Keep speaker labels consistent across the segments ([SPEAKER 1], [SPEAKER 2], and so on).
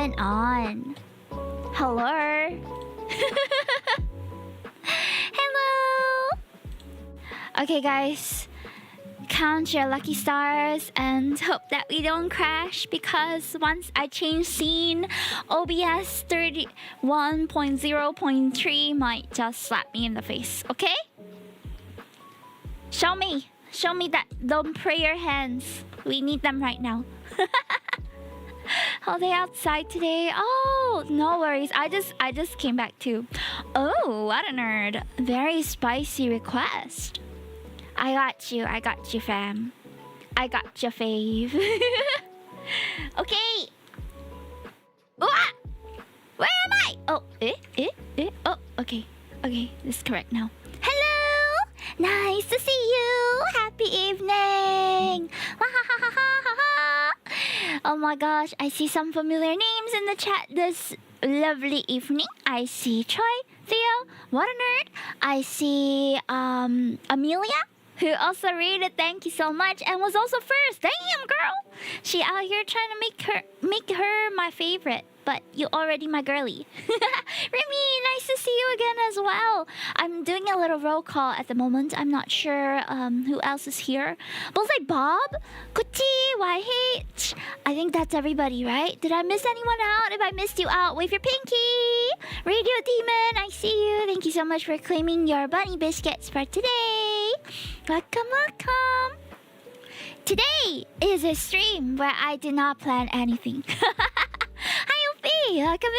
[SPEAKER 1] going on? Hello? Hello? Okay, guys. Count your lucky stars and hope that we don't crash, because once I change scene, OBS 31.0.3 might just slap me in the face, okay? Show me that those prayer hands. We need them right now. Are they outside today? Oh, no worries. I just came back too. Oh, what a nerd. Very spicy request. I got you, fam. I got your fave. Okay. Ah! Where am I? Oh, Oh, okay. Okay, this is correct now. Hello! Nice to see you! Happy evening! Oh my gosh, I see some familiar names in the chat this lovely evening. I see Troy, Theo, what a nerd. I see Amelia, who also rated, thank you so much, and was also first. Damn, girl! She out here trying to make her my favorite, but you already my girly. Remy, nice to see you again as well. I'm doing a little roll call at the moment. I'm not sure who else is here. Bullseye Bob, Kuti, YH. I think that's everybody, right? Did I miss anyone out? If I missed you out, wave your pinky. Radio Demon, I see you. Thank you so much for claiming your bunny biscuits for today. Welcome, welcome. Today is a stream where I did not plan anything. Hi, Opie. Welcome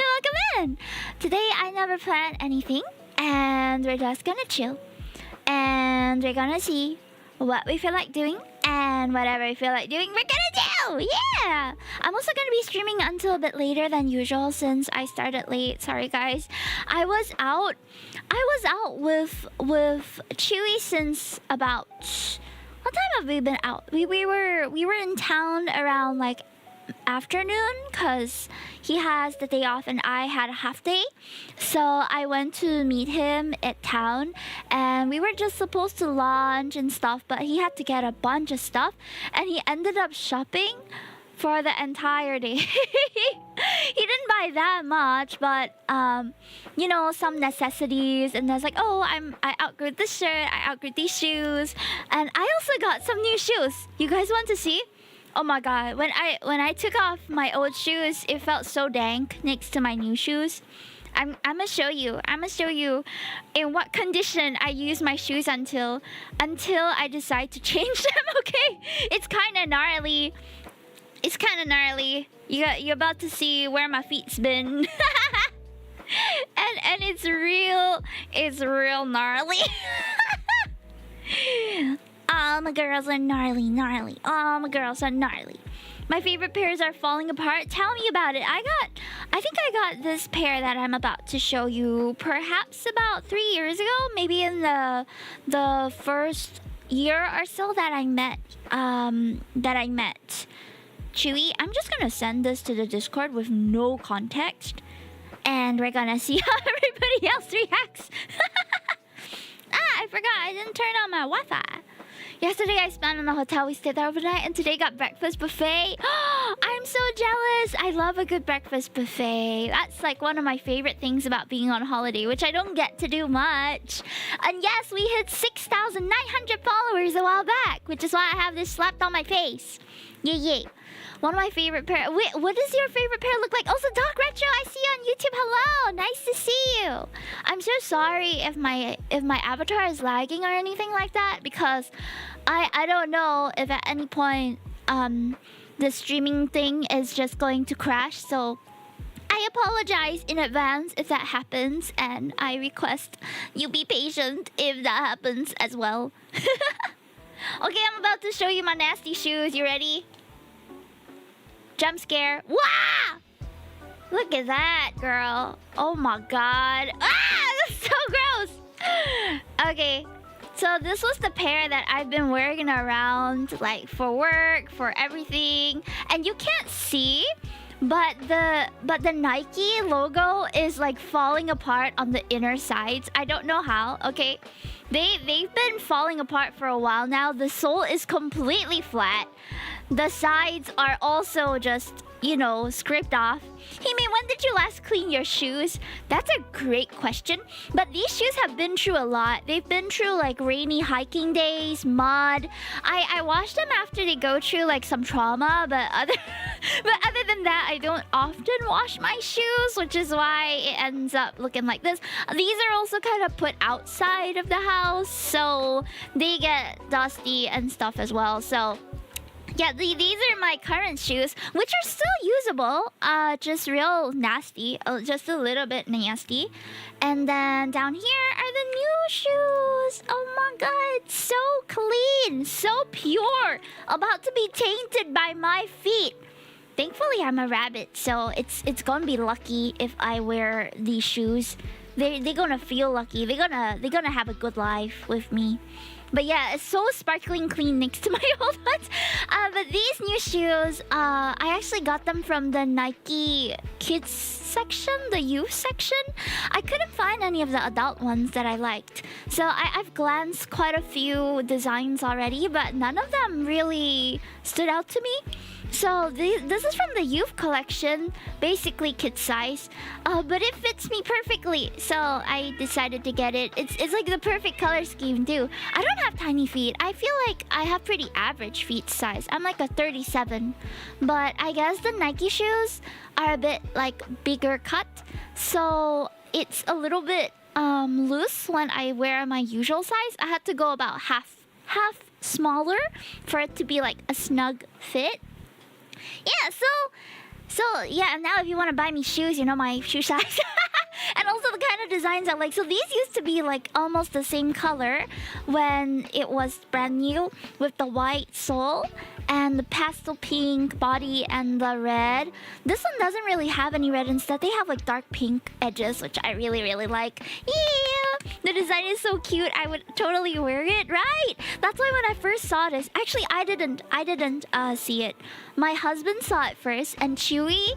[SPEAKER 1] in. Today I never planned anything, and we're just gonna chill. And we're gonna see what we feel like doing, and whatever we feel like doing, we're gonna do! Yeah! I'm also gonna be streaming until a bit later than usual since I started late. Sorry, guys. I was out with Chewy since about... What time have we been out? We were in town around like afternoon, because he has the day off and I had a half day. So I went to meet him at town, and we were just supposed to lunch and stuff, but he had to get a bunch of stuff, and he ended up shopping for the entire day. He didn't buy that much, but you know, some necessities, and I was like, oh, I outgrew this shirt, I outgrew these shoes, and I also got some new shoes. You guys want to see? Oh my god, when I took off my old shoes, it felt so dank next to my new shoes. I'm gonna show you in what condition I use my shoes until I decide to change them. Okay, it's kind of gnarly. You're about to see where my feet's been. and it's real gnarly. All my girls are gnarly. All my girls are gnarly. My favorite pairs are falling apart. Tell me about it. I think I got this pair that I'm about to show you perhaps about 3 years ago, maybe in the first year or so that I met Chewy. I'm just gonna send this to the Discord with no context, and we're gonna see how everybody else reacts. I forgot I didn't turn on my Wi-Fi. Yesterday I spent in a hotel. We stayed there overnight, and today got breakfast buffet. I'm so jealous. I love a good breakfast buffet. That's like one of my favorite things about being on holiday, which I don't get to do much. And yes, we hit 6,900 followers a while back, which is why I have this slapped on my face. Yay. One of my favorite pair. Wait, what does your favorite pair look like? Also, Doc Retro, I see you on YouTube. Hello, nice to see you. I'm so sorry if my avatar is lagging or anything like that, because I don't know if at any point the streaming thing is just going to crash. So I apologize in advance if that happens, and I request you be patient if that happens as well. Okay, I'm about to show you my nasty shoes. You ready? Jump scare. Wow! Look at that, girl. Oh my god. That's so gross. Okay, so this was the pair that I've been wearing around, like, for work, for everything. And you can't see, but the Nike logo is like falling apart on the inner sides. I don't know how. Okay, they've been falling apart for a while now. The sole is completely flat. The sides are also just, scraped off. Hime, when did you last clean your shoes? That's a great question. But these shoes have been through a lot. They've been through like rainy hiking days, mud. I wash them after they go through like some trauma, but other than that, I don't often wash my shoes, which is why it ends up looking like this. These are also kind of put outside of the house, so they get dusty and stuff as well. So yeah, these are my current shoes, which are still usable, just real nasty, just a little bit nasty. And then down here are the new shoes. Oh my god, so clean, so pure, about to be tainted by my feet. Thankfully, I'm a rabbit, so it's gonna be lucky if I wear these shoes. They're gonna feel lucky. They're gonna have a good life with me. But yeah, it's so sparkling clean next to my old ones. But these new shoes, I actually got them from the Nike kids section, the youth section. I couldn't find any of the adult ones that I liked. So I've glanced quite a few designs already, but none of them really stood out to me. So this is from the youth collection, basically kid size, but it fits me perfectly. So I decided to get it. It's like the perfect color scheme too. I don't have tiny feet. I feel like I have pretty average feet size. I'm like a 37, but I guess the Nike shoes are a bit like bigger cut, so it's a little bit loose when I wear my usual size. I had to go about half smaller for it to be like a snug fit. Yeah, so yeah, now if you want to buy me shoes, you know my shoe size. And also the kind of designs I like. So these used to be like almost the same color when it was brand new, with the white sole and the pastel pink body and the red. This one doesn't really have any red. Instead, they have like dark pink edges, which I really, really like. Yeah, the design is so cute. I would totally wear it, right? That's why when I first saw this, actually I didn't see it. My husband saw it first, and Chewy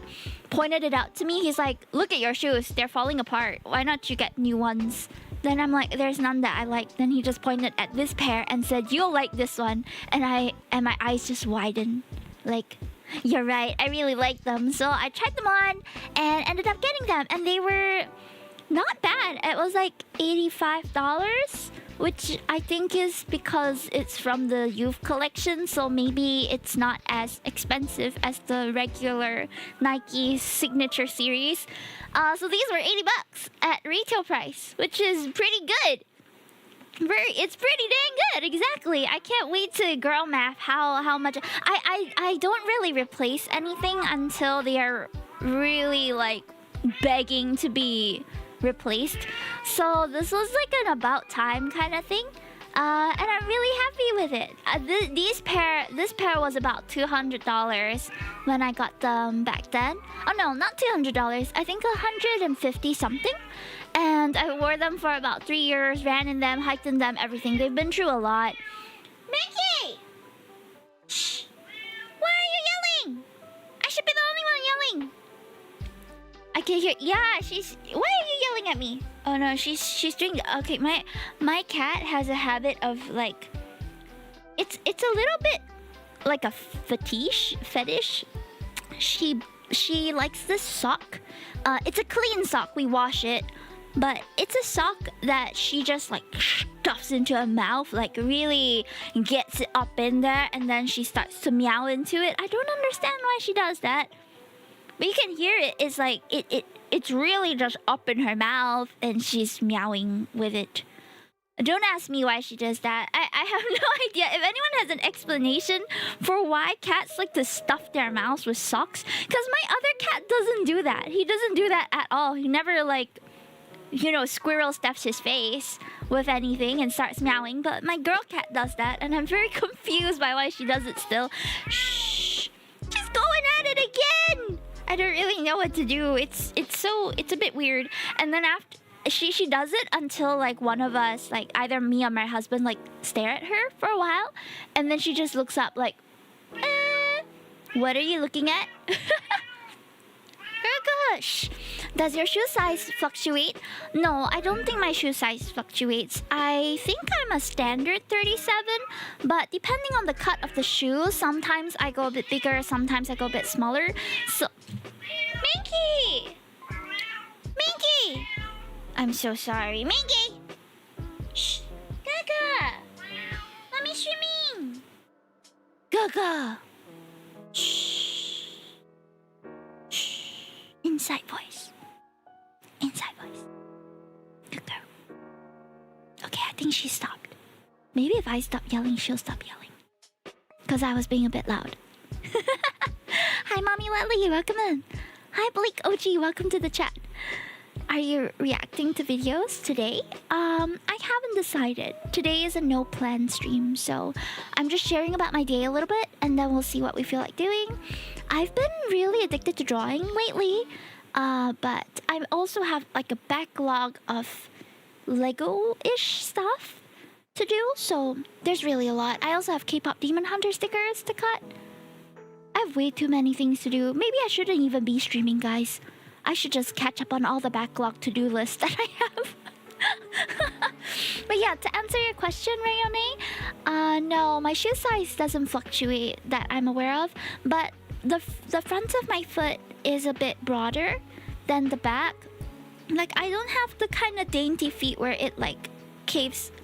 [SPEAKER 1] pointed it out to me. He's like, "Look at your shoes. They're falling apart. Why not you get new ones?" Then I'm like, "There's none that I like." Then he just pointed at this pair and said, "You'll like this one." And my eyes just widened. Like, you're right. I really like them. So I tried them on and ended up getting them. And they were not bad. It was like $85, which I think is because it's from the youth collection, so maybe it's not as expensive as the regular Nike signature series. So these were $80 at retail price, which is pretty good. It's pretty dang good, exactly. I can't wait to girl math how much. I don't really replace anything until they are really like begging to be replaced. So this was like an about time kind of thing, and I'm really happy with it. This pair was about $200 when I got them back then. Oh no, not $200. I think 150 something. And I wore them for about 3 years, ran in them, hiked in them, everything. They've been through a lot. Mickey! Shh! Why are you yelling? I should be the only one yelling. I can hear. Yeah, why are you yelling at me? Oh no, she's doing. Okay, my cat has a habit of like. It's a little bit like a fetish. She likes this sock. It's a clean sock. We wash it, but it's a sock that she just like stuffs into her mouth, like really gets it up in there, and then she starts to meow into it. I don't understand why she does that. But you can hear it. It's like it's really just up in her mouth, and she's meowing with it. Don't ask me why she does that. I have no idea. If anyone has an explanation for why cats like to stuff their mouths with socks, because my other cat doesn't do that. He doesn't do that at all. He never like, squirrel stuffs his face with anything and starts meowing. But my girl cat does that, and I'm very confused by why she does it still. Shh! She's going at it again! I don't really know what to do. It's a bit weird. And then after she does it until like one of us, like either me or my husband, like stare at her for a while, and then she just looks up like, what are you looking at? Girl, go Kush! Does your shoe size fluctuate? No, I don't think my shoe size fluctuates. I think I'm a standard 37, but depending on the cut of the shoe, sometimes I go a bit bigger, sometimes I go a bit smaller. So, Minky! Minky! I'm so sorry. Minky! Shh! Gaga! Mommy's streaming! Gaga! Shh! Shh! Inside voice. Inside voice. Good girl. Okay, I think she stopped. Maybe if I stop yelling, she'll stop yelling. Because I was being a bit loud. Hi, Mommy Lily. Welcome in. Hi, Blake OG. Welcome to the chat. Are you reacting to videos today? I haven't decided. Today is a no plan stream, so I'm just sharing about my day a little bit, and then we'll see what we feel like doing. I've been really addicted to drawing lately, but I also have like a backlog of Lego-ish stuff to do, so there's really a lot. I also have K-pop Demon Hunter stickers to cut. I have way too many things to do. Maybe I shouldn't even be streaming, guys. I should just catch up on all the backlog to-do lists that I have. But yeah, to answer your question, Rayone, no, my shoe size doesn't fluctuate that I'm aware of, but the front of my foot is a bit broader than the back. Like, I don't have the kind of dainty feet where it like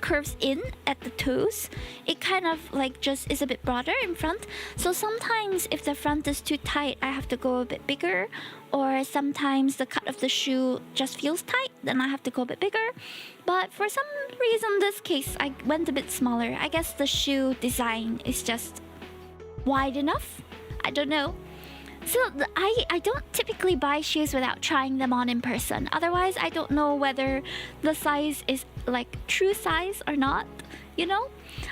[SPEAKER 1] curves in at the toes. It kind of like just is a bit broader in front. So sometimes if the front is too tight, I have to go a bit bigger, or sometimes the cut of the shoe just feels tight, then I have to go a bit bigger. But for some reason this case I went a bit smaller. I guess the shoe design is just wide enough. I don't know. So I don't typically buy shoes without trying them on in person. Otherwise, I don't know whether the size is like true size or not, you know?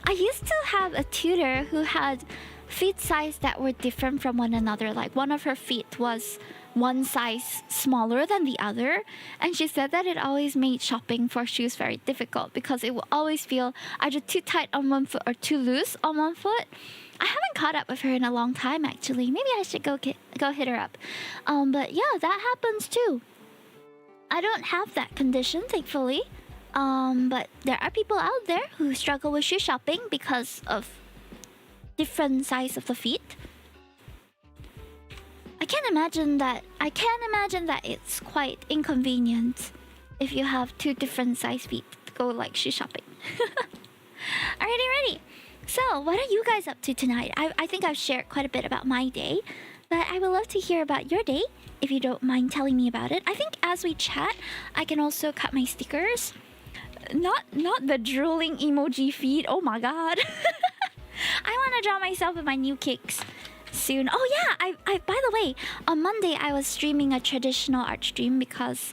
[SPEAKER 1] I used to have a tutor who had feet size that were different from one another. Like one of her feet was one size smaller than the other, and she said that it always made shopping for shoes very difficult because it will always feel either too tight on one foot or too loose on one foot. I haven't caught up with her in a long time, actually. Maybe I should go hit her up. But yeah, that happens too. I don't have that condition, thankfully. But there are people out there who struggle with shoe shopping because of different size of the feet. I can imagine that it's quite inconvenient if you have two different size feet to go like shoe shopping. Alrighty. So, what are you guys up to tonight? I think I've shared quite a bit about my day, but I would love to hear about your day, if you don't mind telling me about it. I think as we chat, I can also cut my stickers. Not the drooling emoji feed. Oh my god. I want to draw myself with my new kicks soon. Oh yeah, I by the way, on Monday I was streaming a traditional art stream because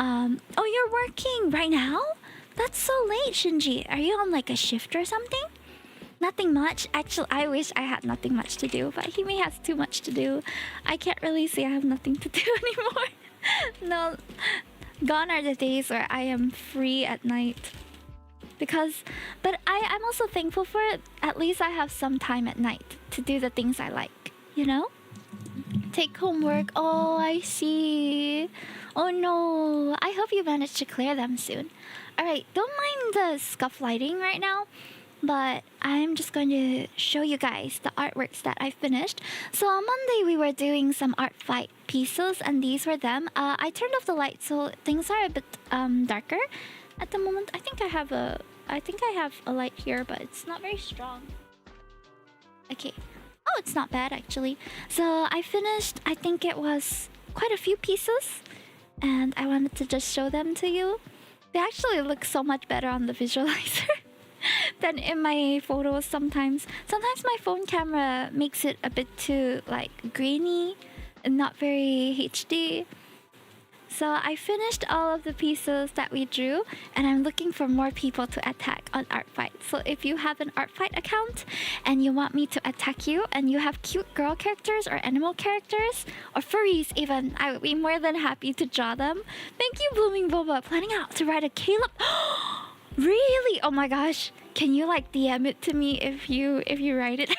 [SPEAKER 1] oh, you're working right now? That's so late, Shinji. Are you on like a shift or something? Nothing much. Actually, I wish I had nothing much to do, but he may have too much to do. I can't really say I have nothing to do anymore. No, gone are the days where I am free at night. But I'm also thankful for it. At least I have some time at night to do the things I like, you know? Take homework. Oh, I see. Oh no. I hope you manage to clear them soon. Alright, don't mind the scuff lighting right now, but I'm just going to show you guys the artworks that I finished. So on Monday we were doing some Artfight pieces, and these were them. I turned off the light so things are a bit darker at the moment. I think I have a light here, but it's not very strong. Okay. Oh, it's not bad actually. So I finished, I think it was quite a few pieces, and I wanted to just show them to you. They actually look so much better on the visualizer than in my photos sometimes. Sometimes my phone camera makes it a bit too like grainy and not very HD. So I finished all of the pieces that we drew, and I'm looking for more people to attack on Artfight. So if you have an Artfight account and you want me to attack you, and you have cute girl characters or animal characters or furries even, I would be more than happy to draw them. Thank you, Blooming Boba. Planning out to write a Caleb. Really? Oh my gosh. Can you like DM it to me if you write it?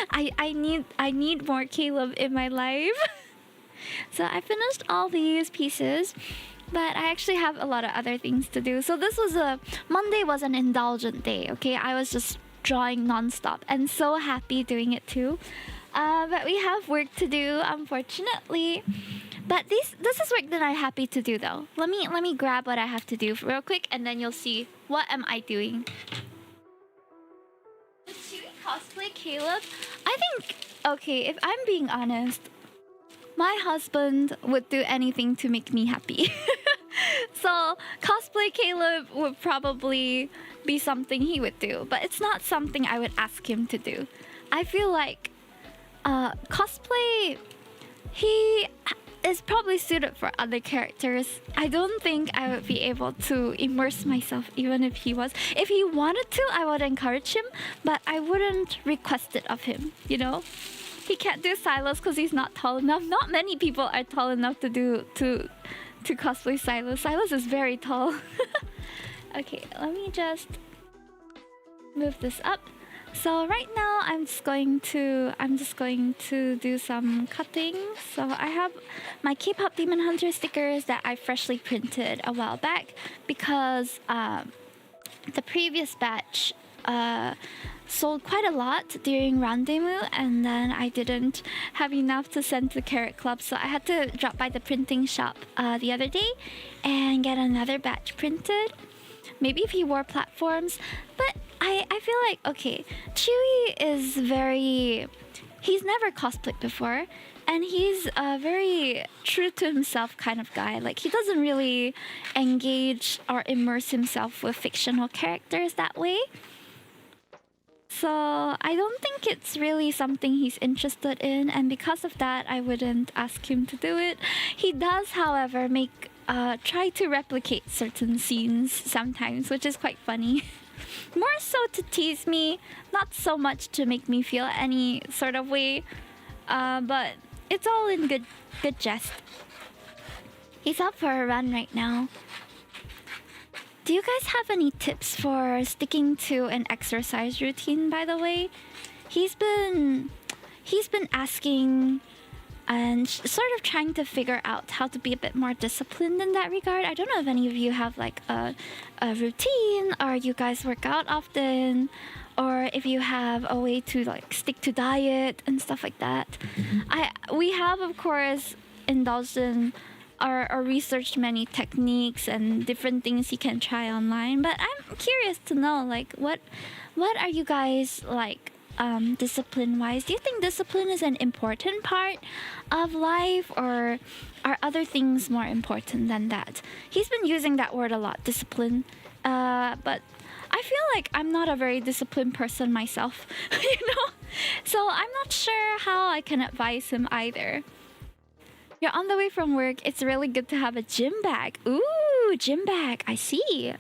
[SPEAKER 1] I need more Caleb in my life. So I finished all these pieces, but I actually have a lot of other things to do. So Monday was an indulgent day, okay? I was just drawing nonstop and so happy doing it too. But we have work to do, unfortunately. But this is work that I'm happy to do though. Let me grab what I have to do real quick, and then you'll see what am I doing. Should we cosplay Caleb? I think, okay, if I'm being honest, my husband would do anything to make me happy. So cosplay Caleb would probably be something he would do, but it's not something I would ask him to do. I feel like cosplay, he is probably suited for other characters. I don't think I would be able to immerse myself even if he was. If he wanted to, I would encourage him, but I wouldn't request it of him, you know? He can't do Silas because he's not tall enough. Not many people are tall enough to cosplay Silas. Silas is very tall. Okay, let me just move this up. So right now I'm just going to do some cutting. So I have my K-pop Demon Hunter stickers that I freshly printed a while back because the previous batch sold quite a lot during Rendezvous, and then I didn't have enough to send to Carrot Club, so I had to drop by the printing shop the other day and get another batch printed. Maybe if he wore platforms, but I feel like, okay, Chewy is he's never cosplayed before, and he's a very true to himself kind of guy. Like, he doesn't really engage or immerse himself with fictional characters that way. So I don't think it's really something he's interested in, and because of that, I wouldn't ask him to do it. He does, however, try to replicate certain scenes sometimes, which is quite funny. More so to tease me, not so much to make me feel any sort of way, but it's all in good jest. He's up for a run right now. Do you guys have any tips for sticking to an exercise routine, by the way? He's been asking and sort of trying to figure out how to be a bit more disciplined in that regard. I don't know if any of you have like a routine, or you guys work out often, or if you have a way to like stick to diet and stuff like that. We have, of course, indulged in or researched many techniques and different things you can try online, but I'm curious to know, like, what are you guys like discipline wise? Do you think discipline is an important part of life, or are other things more important than that? He's been using that word a lot, discipline, but I feel like I'm not a very disciplined person myself, you know, so I'm not sure how I can advise him either. You're on the way from work. It's really good to have a gym bag. Ooh, gym bag. I see.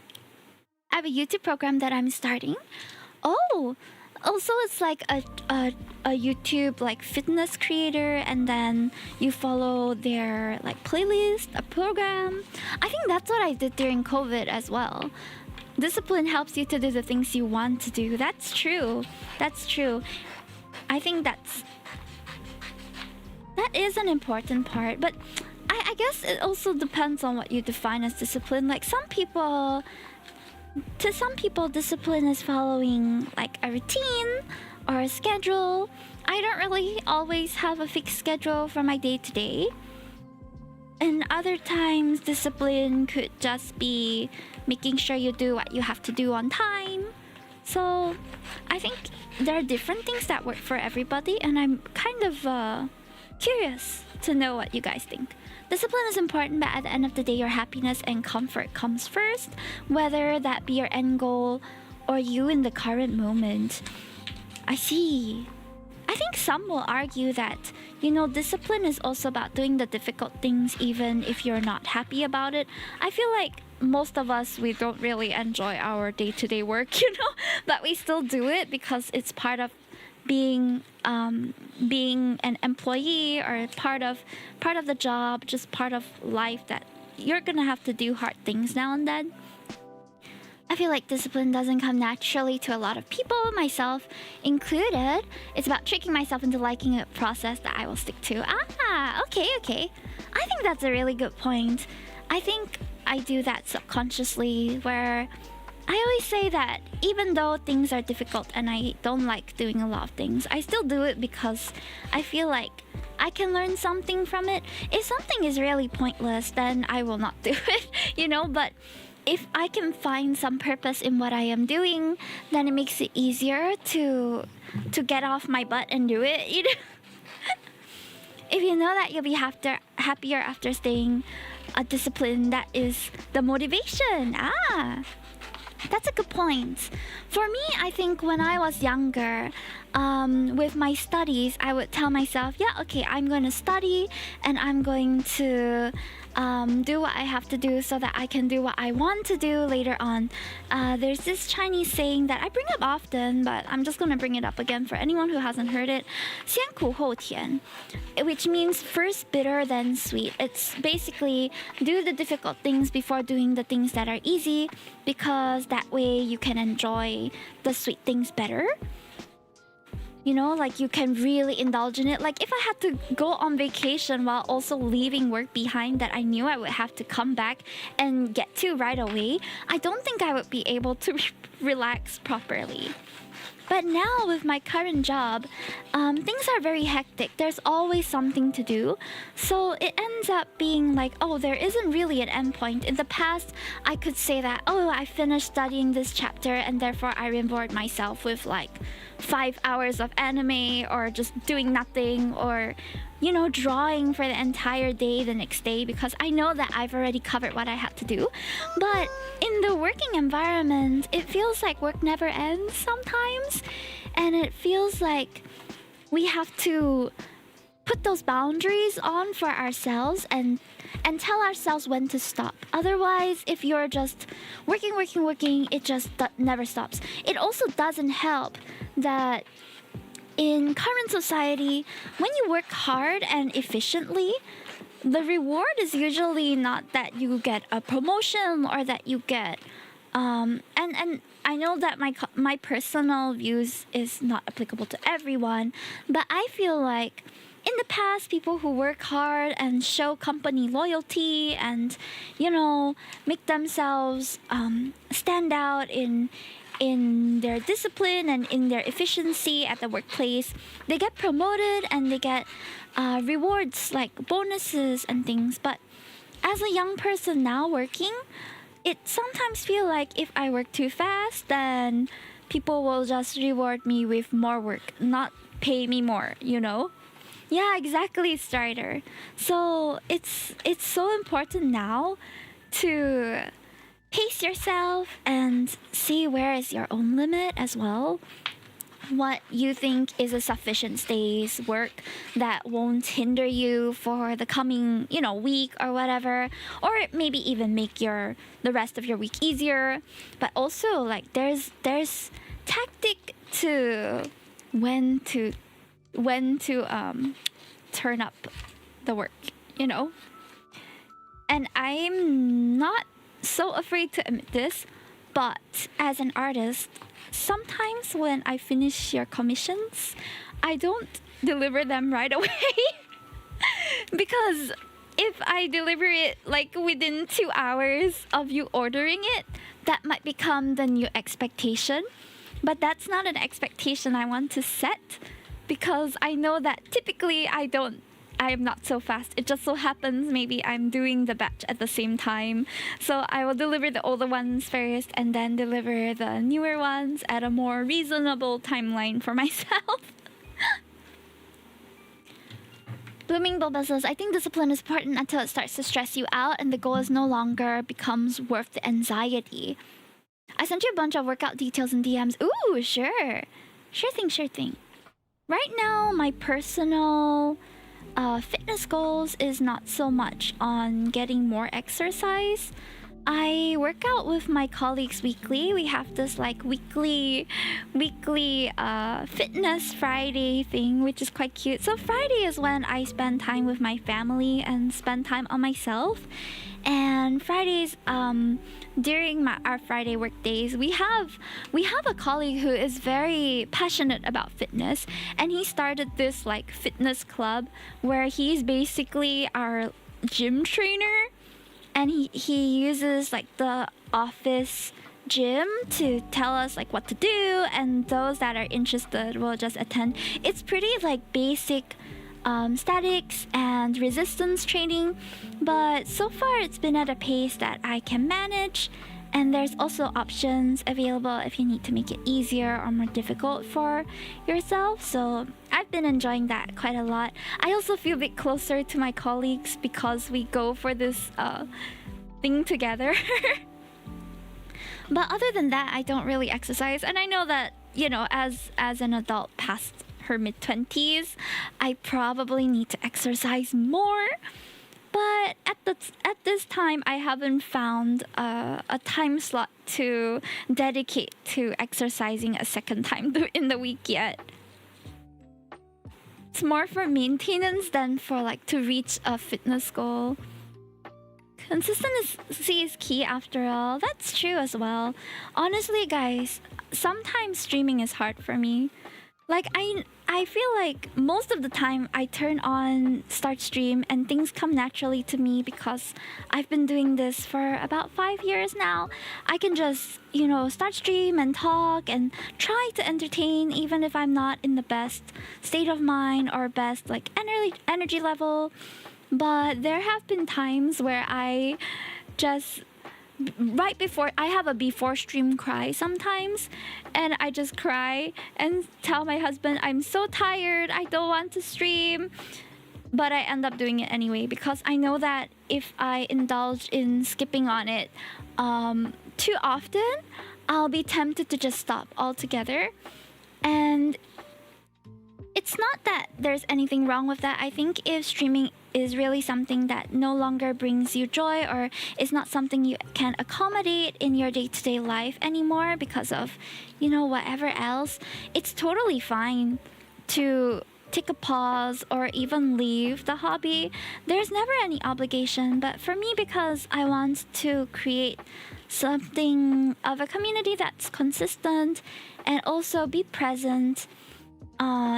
[SPEAKER 1] I have a YouTube program that I'm starting. Oh, also it's like a YouTube like fitness creator, and then you follow their like playlist, a program. I think that's what I did during COVID as well. Discipline helps you to do the things you want to do. That's true. That's true. I think that is an important part, but I guess it also depends on what you define as discipline. Like, to some people, discipline is following like a routine or a schedule. I don't really always have a fixed schedule for my day-to-day. And other times, discipline could just be making sure you do what you have to do on time. So I think there are different things that work for everybody, and I'm kind of curious to know what you guys think. Discipline is important, but at the end of the day, your happiness and comfort comes first, whether that be your end goal or you in the current moment. I see. I think some will argue that, you know, discipline is also about doing the difficult things even if you're not happy about it. I feel like most of us, we don't really enjoy our day-to-day work, you know, but we still do it because it's part of being an employee, or part of the job, just part of life, that you're gonna have to do hard things now and then. I feel like discipline doesn't come naturally to a lot of people, myself included. It's about tricking myself into liking a process that I will stick to. Okay. I think that's a really good point. I think I do that subconsciously, where I always say that even though things are difficult and I don't like doing a lot of things, I still do it because I feel like I can learn something from it. If something is really pointless, then I will not do it, but if I can find some purpose in what I am doing, then it makes it easier to get off my butt and do it, If you know that you'll be happier after staying a discipline, that is the motivation. That's a good point. For me, I think when I was younger, with my studies, I would tell myself, I'm going to study and I'm going to do what I have to do so that I can do what I want to do later on. There's this Chinese saying that I bring up often, but I'm just going to bring it up again for anyone who hasn't heard it. 先苦后甜, which means first bitter, then sweet. It's basically do the difficult things before doing the things that are easy, because that way you can enjoy the sweet things better. Like you can really indulge in it. Like if I had to go on vacation while also leaving work behind that I knew I would have to come back and get to right away, I don't think I would be able to relax properly. But now with my current job, things are very hectic. There's always something to do. So it ends up being like, there isn't really an end point. In the past, I could say that, I finished studying this chapter and therefore I reward myself with like 5 hours of anime or just doing nothing, or drawing for the entire day the next day, because I know that I've already covered what I had to do. But in the working environment, it feels like work never ends sometimes, and it feels like we have to put those boundaries on for ourselves and tell ourselves when to stop. Otherwise, if you're just working, it just never stops. It also doesn't help that in current society, when you work hard and efficiently, the reward is usually not that you get a promotion or that you get and I know that my personal views is not applicable to everyone, but I feel like in the past, people who work hard and show company loyalty and make themselves stand out in their discipline and in their efficiency at the workplace, they get promoted and they get rewards like bonuses and things. But as a young person now working, it sometimes feel like if I work too fast, then people will just reward me with more work, not pay me more, Yeah, exactly, Strider. So it's so important now to pace yourself and see where is your own limit as well. What you think is a sufficient day's work that won't hinder you for the coming, week or whatever, or maybe even make the rest of your week easier. But also, like, there's tactic to when to turn up the work, And I'm not so afraid to admit this, but as an artist, sometimes when I finish your commissions, I don't deliver them right away. Because if I deliver it like within 2 hours of you ordering it, that might become the new expectation. But that's not an expectation I want to set, because I know that typically I am not so fast. It just so happens maybe I'm doing the batch at the same time. So I will deliver the older ones first and then deliver the newer ones at a more reasonable timeline for myself. Blooming Boba says, I think discipline is important until it starts to stress you out and the goal is no longer becomes worth the anxiety. I sent you a bunch of workout details and DMs. Ooh, sure. Sure thing. Right now, my personal fitness goals is not so much on getting more exercise. I work out with my colleagues weekly. We have this like weekly fitness Friday thing, which is quite cute. So Friday is when I spend time with my family and spend time on myself. And Fridays, during our Friday work days, we have a colleague who is very passionate about fitness, and he started this like fitness club where he's basically our gym trainer, and he uses like the office gym to tell us like what to do, and those that are interested will just attend. It's pretty like basic statics and resistance training, but so far it's been at a pace that I can manage, and there's also options available if you need to make it easier or more difficult for yourself. So I've been enjoying that quite a lot. I also feel a bit closer to my colleagues because we go for this thing together. But other than that, I don't really exercise, and I know that, you know, as an adult past her mid-20s, I probably need to exercise more. But at this time, I haven't found a time slot to dedicate to exercising a second time in the week yet. It's more for maintenance than for like to reach a fitness goal. Consistency is key after all. That's true as well. Honestly, guys, sometimes streaming is hard for me. Like, I feel like most of the time I turn on start stream and things come naturally to me because I've been doing this for about 5 years now. I can just, you know, start stream and talk and try to entertain even if I'm not in the best state of mind or best like energy level. But there have been times where I just right before I have a before stream cry sometimes, and I just cry and tell my husband I'm so tired, I don't want to stream, but I end up doing it anyway because I know that if I indulge in skipping on it too often, I'll be tempted to just stop altogether. And it's not that there's anything wrong with that. I think if streaming is really something that no longer brings you joy or is not something you can accommodate in your day-to-day life anymore because of, you know, whatever else, it's totally fine to take a pause or even leave the hobby. There's never any obligation, but for me, because I want to create something of a community that's consistent and also be present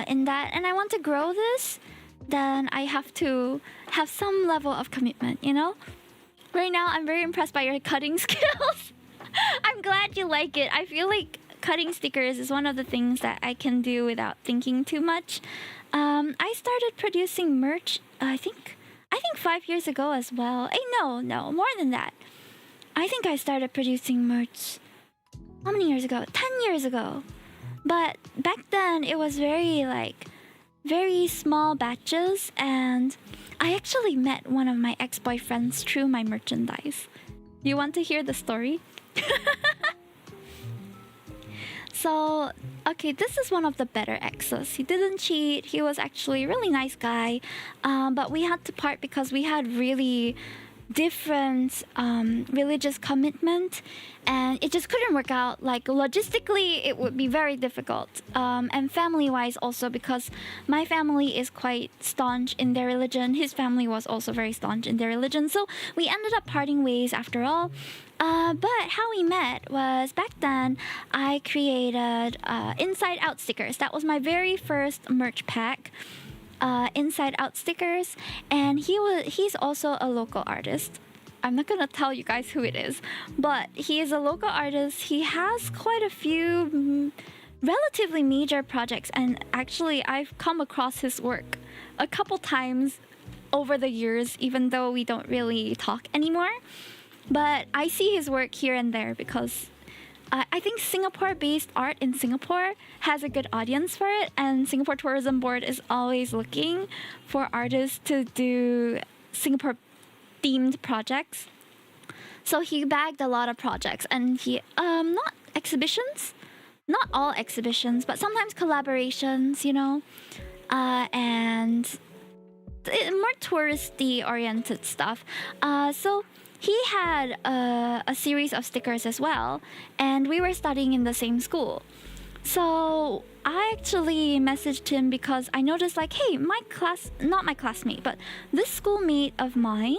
[SPEAKER 1] in that, and I want to grow this, then I have to have some level of commitment, you know? Right now, I'm very impressed by your cutting skills. I'm glad you like it. I feel like cutting stickers is one of the things that I can do without thinking too much. I started producing merch, I think 5 years ago as well. No, more than that. I think I started producing merch, how many years ago? 10 years ago. But back then, it was very small batches, and I actually met one of my ex-boyfriends through my merchandise. You want to hear the story? So, okay, this is one of the better exes. He didn't cheat. He was actually a really nice guy. But we had to part because we had really different religious commitment, and it just couldn't work out. Like, logistically, it would be very difficult, and family-wise also, because my family is quite staunch in their religion. His family was also very staunch in their religion, so we ended up parting ways after all. But how we met was, back then I created inside out stickers. That was my very first merch pack. Inside out stickers, and he's also a local artist. I'm not gonna tell you guys who it is, but he is a local artist. He has quite a few relatively major projects, and actually I've come across his work a couple times over the years, even though we don't really talk anymore. But I see his work here and there because I think Singapore-based art in Singapore has a good audience for it, and Singapore Tourism Board is always looking for artists to do Singapore-themed projects. So he bagged a lot of projects, and he not exhibitions, not all exhibitions, but sometimes collaborations, you know, and more touristy-oriented stuff. So he had a series of stickers as well, and we were studying in the same school. So I actually messaged him because I noticed, like, hey, not my classmate, but this schoolmate of mine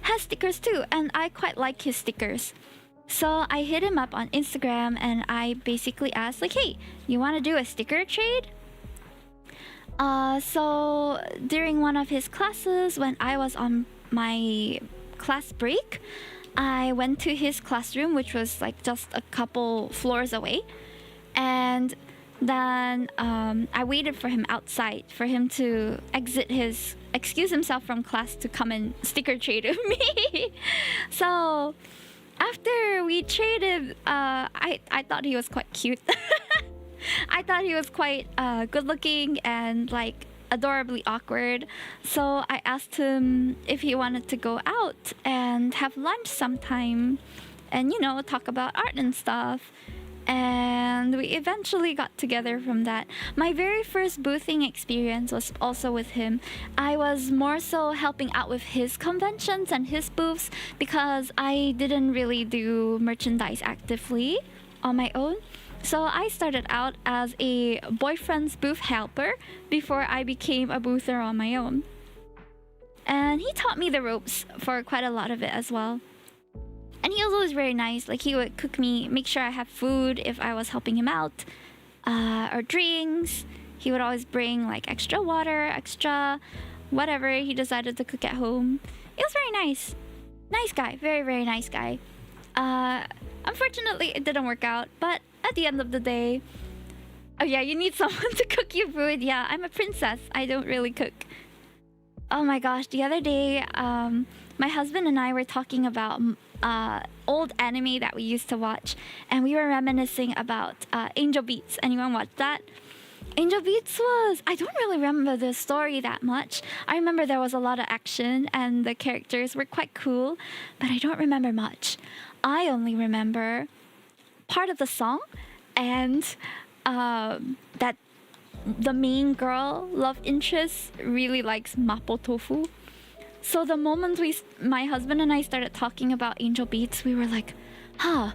[SPEAKER 1] has stickers too, and I quite like his stickers. So I hit him up on Instagram and I basically asked, like, hey, you want to do a sticker trade? So during one of his classes, when I was on my class break, I went to his classroom, which was like just a couple floors away. And then I waited for him outside for him to excuse himself from class to come and sticker trade with me. So after we traded, I thought he was quite cute. I thought he was quite good looking and like adorably awkward. So I asked him if he wanted to go out and have lunch sometime and, you know, talk about art and stuff. And we eventually got together from that. My very first boothing experience was also with him. I was more so helping out with his conventions and his booths because I didn't really do merchandise actively on my own. So I started out as a boyfriend's booth helper before I became a boother on my own. And he taught me the ropes for quite a lot of it as well. And he was always very nice. Like, he would cook me, make sure I have food if I was helping him out, or drinks. He would always bring like extra water, extra whatever he decided to cook at home. It was very nice. Nice guy, very, very nice guy. Unfortunately, it didn't work out, but at the end of the day, oh yeah, you need someone to cook you food. Yeah, I'm a princess. I don't really cook. Oh my gosh, the other day, my husband and I were talking about old anime that we used to watch, and we were reminiscing about Angel Beats. Anyone watch that? Angel Beats was... I don't really remember the story that much. I remember there was a lot of action and the characters were quite cool, but I don't remember much. I only remember part of the song and that the main girl, love interest, really likes mapo tofu. So the moment my husband and I started talking about Angel Beats, we were like, I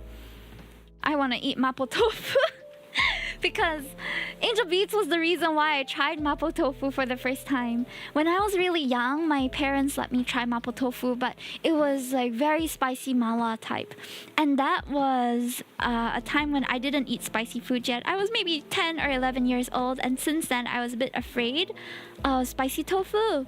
[SPEAKER 1] want to eat mapo tofu. Because Angel Beats was the reason why I tried mapo tofu for the first time. When I was really young, my parents let me try mapo tofu, but it was like very spicy mala type. And that was a time when I didn't eat spicy food yet. I was maybe 10 or 11 years old, and since then I was a bit afraid of spicy tofu.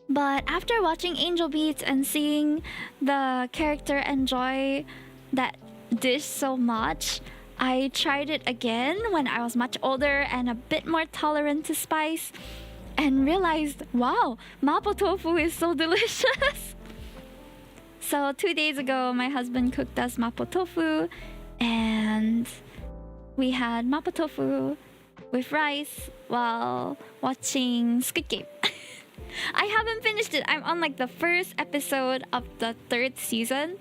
[SPEAKER 1] But after watching Angel Beats and seeing the character enjoy that dish so much, I tried it again when I was much older and a bit more tolerant to spice, and realized, wow, mapo tofu is so delicious. So 2 days ago, my husband cooked us mapo tofu, and we had mapo tofu with rice while watching Squid Game. I haven't finished it. I'm on like the first episode of the 3rd season.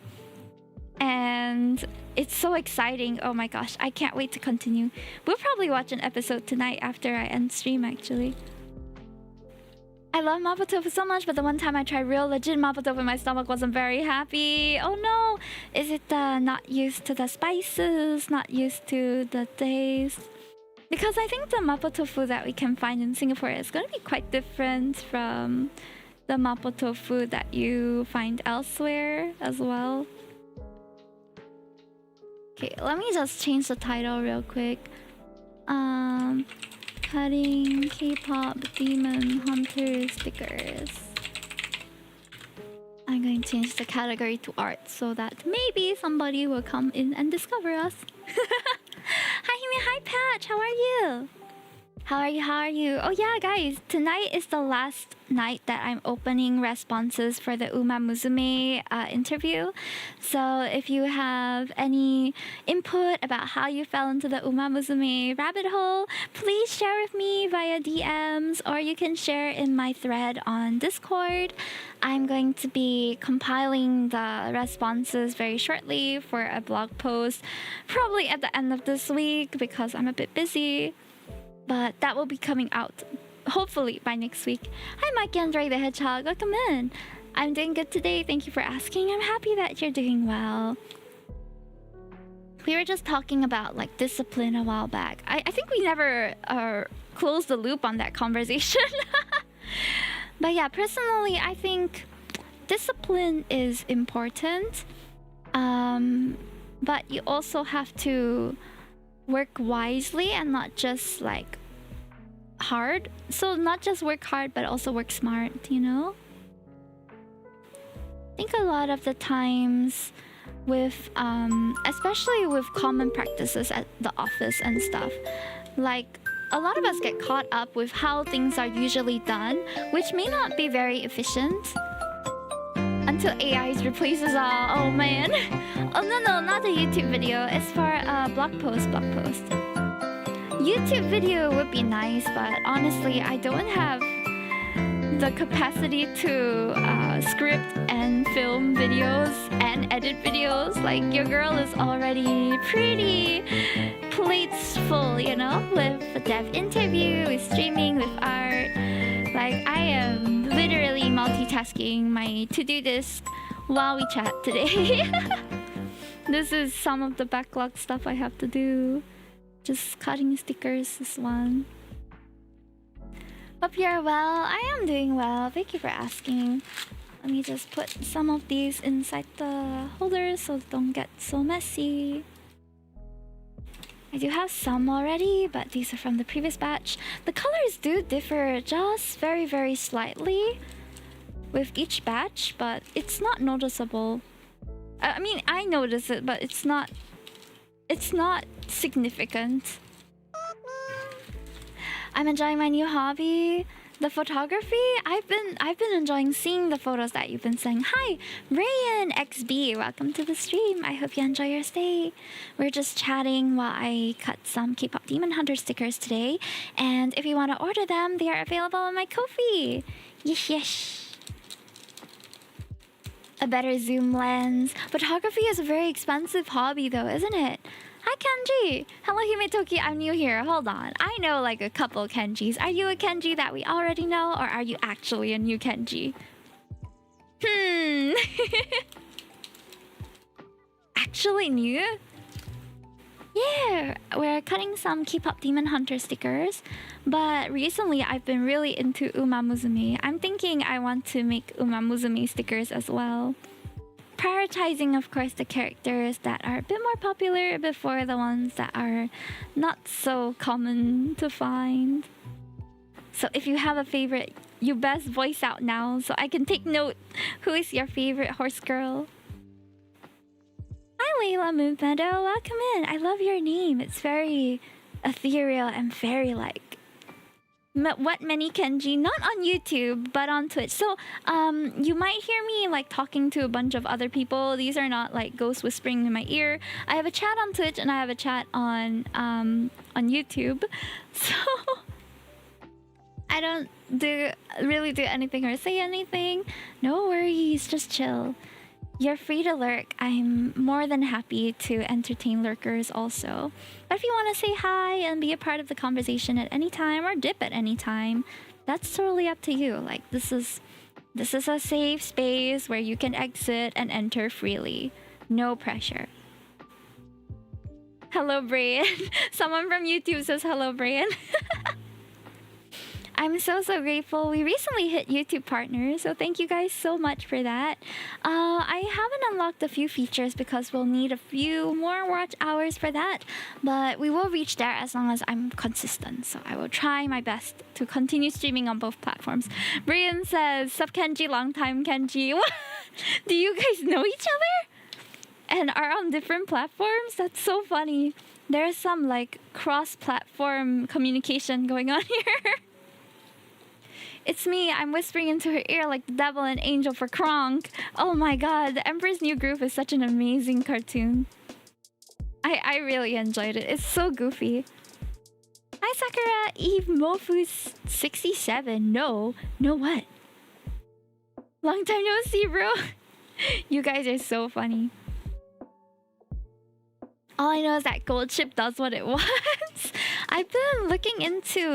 [SPEAKER 1] And it's so exciting. Oh my gosh, I can't wait to continue. We'll probably watch an episode tonight after I end stream, actually. I love mapo tofu so much, but the one time I tried real legit mapo tofu, my stomach wasn't very happy. Oh no! Is it not used to the spices, not used to the taste? Because I think the mapo tofu that we can find in Singapore is going to be quite different from the mapo tofu that you find elsewhere as well. Okay, let me just change the title real quick. Cutting K-pop Demon Hunter stickers. I'm going to change the category to art so that maybe somebody will come in and discover us. Hi Hime, hi Patch, how are you? How are you? Oh yeah, guys, tonight is the last night that I'm opening responses for the Musume interview. So if you have any input about how you fell into the Musume rabbit hole, please share with me via DMs, or you can share in my thread on Discord. I'm going to be compiling the responses very shortly for a blog post, probably at the end of this week because I'm a bit busy. But that will be coming out hopefully by next week. Hi Mikey Andre the Hedgehog, welcome in. I'm doing good today. Thank you for asking. I'm happy that you're doing well. We were just talking about like discipline a while back. I think we never closed the loop on that conversation. But yeah, personally, I think discipline is important. But you also have to work wisely and not just like hard. So not just work hard, but also work smart, you know? I think a lot of the times with especially with common practices at the office and stuff, like a lot of us get caught up with how things are usually done, which may not be very efficient until AI replaces all. Oh man. Oh no, not a YouTube video. It's for a blog post. YouTube video would be nice, but honestly, I don't have the capacity to script and film videos and edit videos. Like, your girl is already pretty plates full, you know, with a dev interview, with streaming, with art. Like, I am literally multitasking my to-do list while we chat today. This is some of the backlog stuff I have to do. Just cutting stickers, this one. Hope you're well. I am doing well. Thank you for asking. Let me just put some of these inside the holders so they don't get so messy. I do have some already, but these are from the previous batch. The colors do differ just very, very slightly with each batch, but it's not noticeable. I mean, I notice it, but it's not significant. I'm enjoying my new hobby, the photography. I've been enjoying seeing the photos that you've been saying. Hi, Rayan XB, welcome to the stream. I hope you enjoy your stay. We're just chatting while I cut some K-pop Demon Hunter stickers today, and if you want to order them, they are available on my Ko-fi. Yes. A better zoom lens. Photography is a very expensive hobby though, isn't it? Hi Kenji! Hello Himetoki, I'm new here. Hold on. I know like a couple Kenjis. Are you a Kenji that we already know, or are you actually a new Kenji? Actually new? Yeah, we're cutting some K-pop Demon Hunter stickers, but recently I've been really into Musume. I'm thinking I want to make Musume stickers as well. Prioritizing, of course, the characters that are a bit more popular before the ones that are not so common to find. So if you have a favorite, you best voice out now so I can take note. Who is your favorite horse girl? Hi Layla Moon Meadow, welcome in. I love your name. It's very ethereal and very like what many Kenji, not on YouTube but on Twitch. So you might hear me like talking to a bunch of other people. These are not like ghosts whispering in my ear. I have a chat on Twitch and I have a chat on YouTube. So I don't really do anything or say anything. No worries, just chill. You're free to lurk. I'm more than happy to entertain lurkers also. But if you want to say hi and be a part of the conversation at any time or dip at any time, that's totally up to you. Like, this is a safe space where you can exit and enter freely. No pressure. Hello, Brian. Someone from YouTube says hello, Brian. I'm so grateful. We recently hit YouTube partners, so thank you guys so much for that. I haven't unlocked a few features because we'll need a few more watch hours for that, but we will reach there as long as I'm consistent. So I will try my best to continue streaming on both platforms. Brian says, "Sup Kenji, long time Kenji." Do you guys know each other? And are on different platforms? That's so funny. There's some like cross-platform communication going on here. It's me, I'm whispering into her ear like the devil and angel for Kronk. Oh my god, The Emperor's New Groove is such an amazing cartoon. I really enjoyed it. It's so goofy. Hi Sakura, Eve Mofu 67. No what? Long time no see, bro. You guys are so funny. All I know is that Gold Chip does what it wants. I've been looking into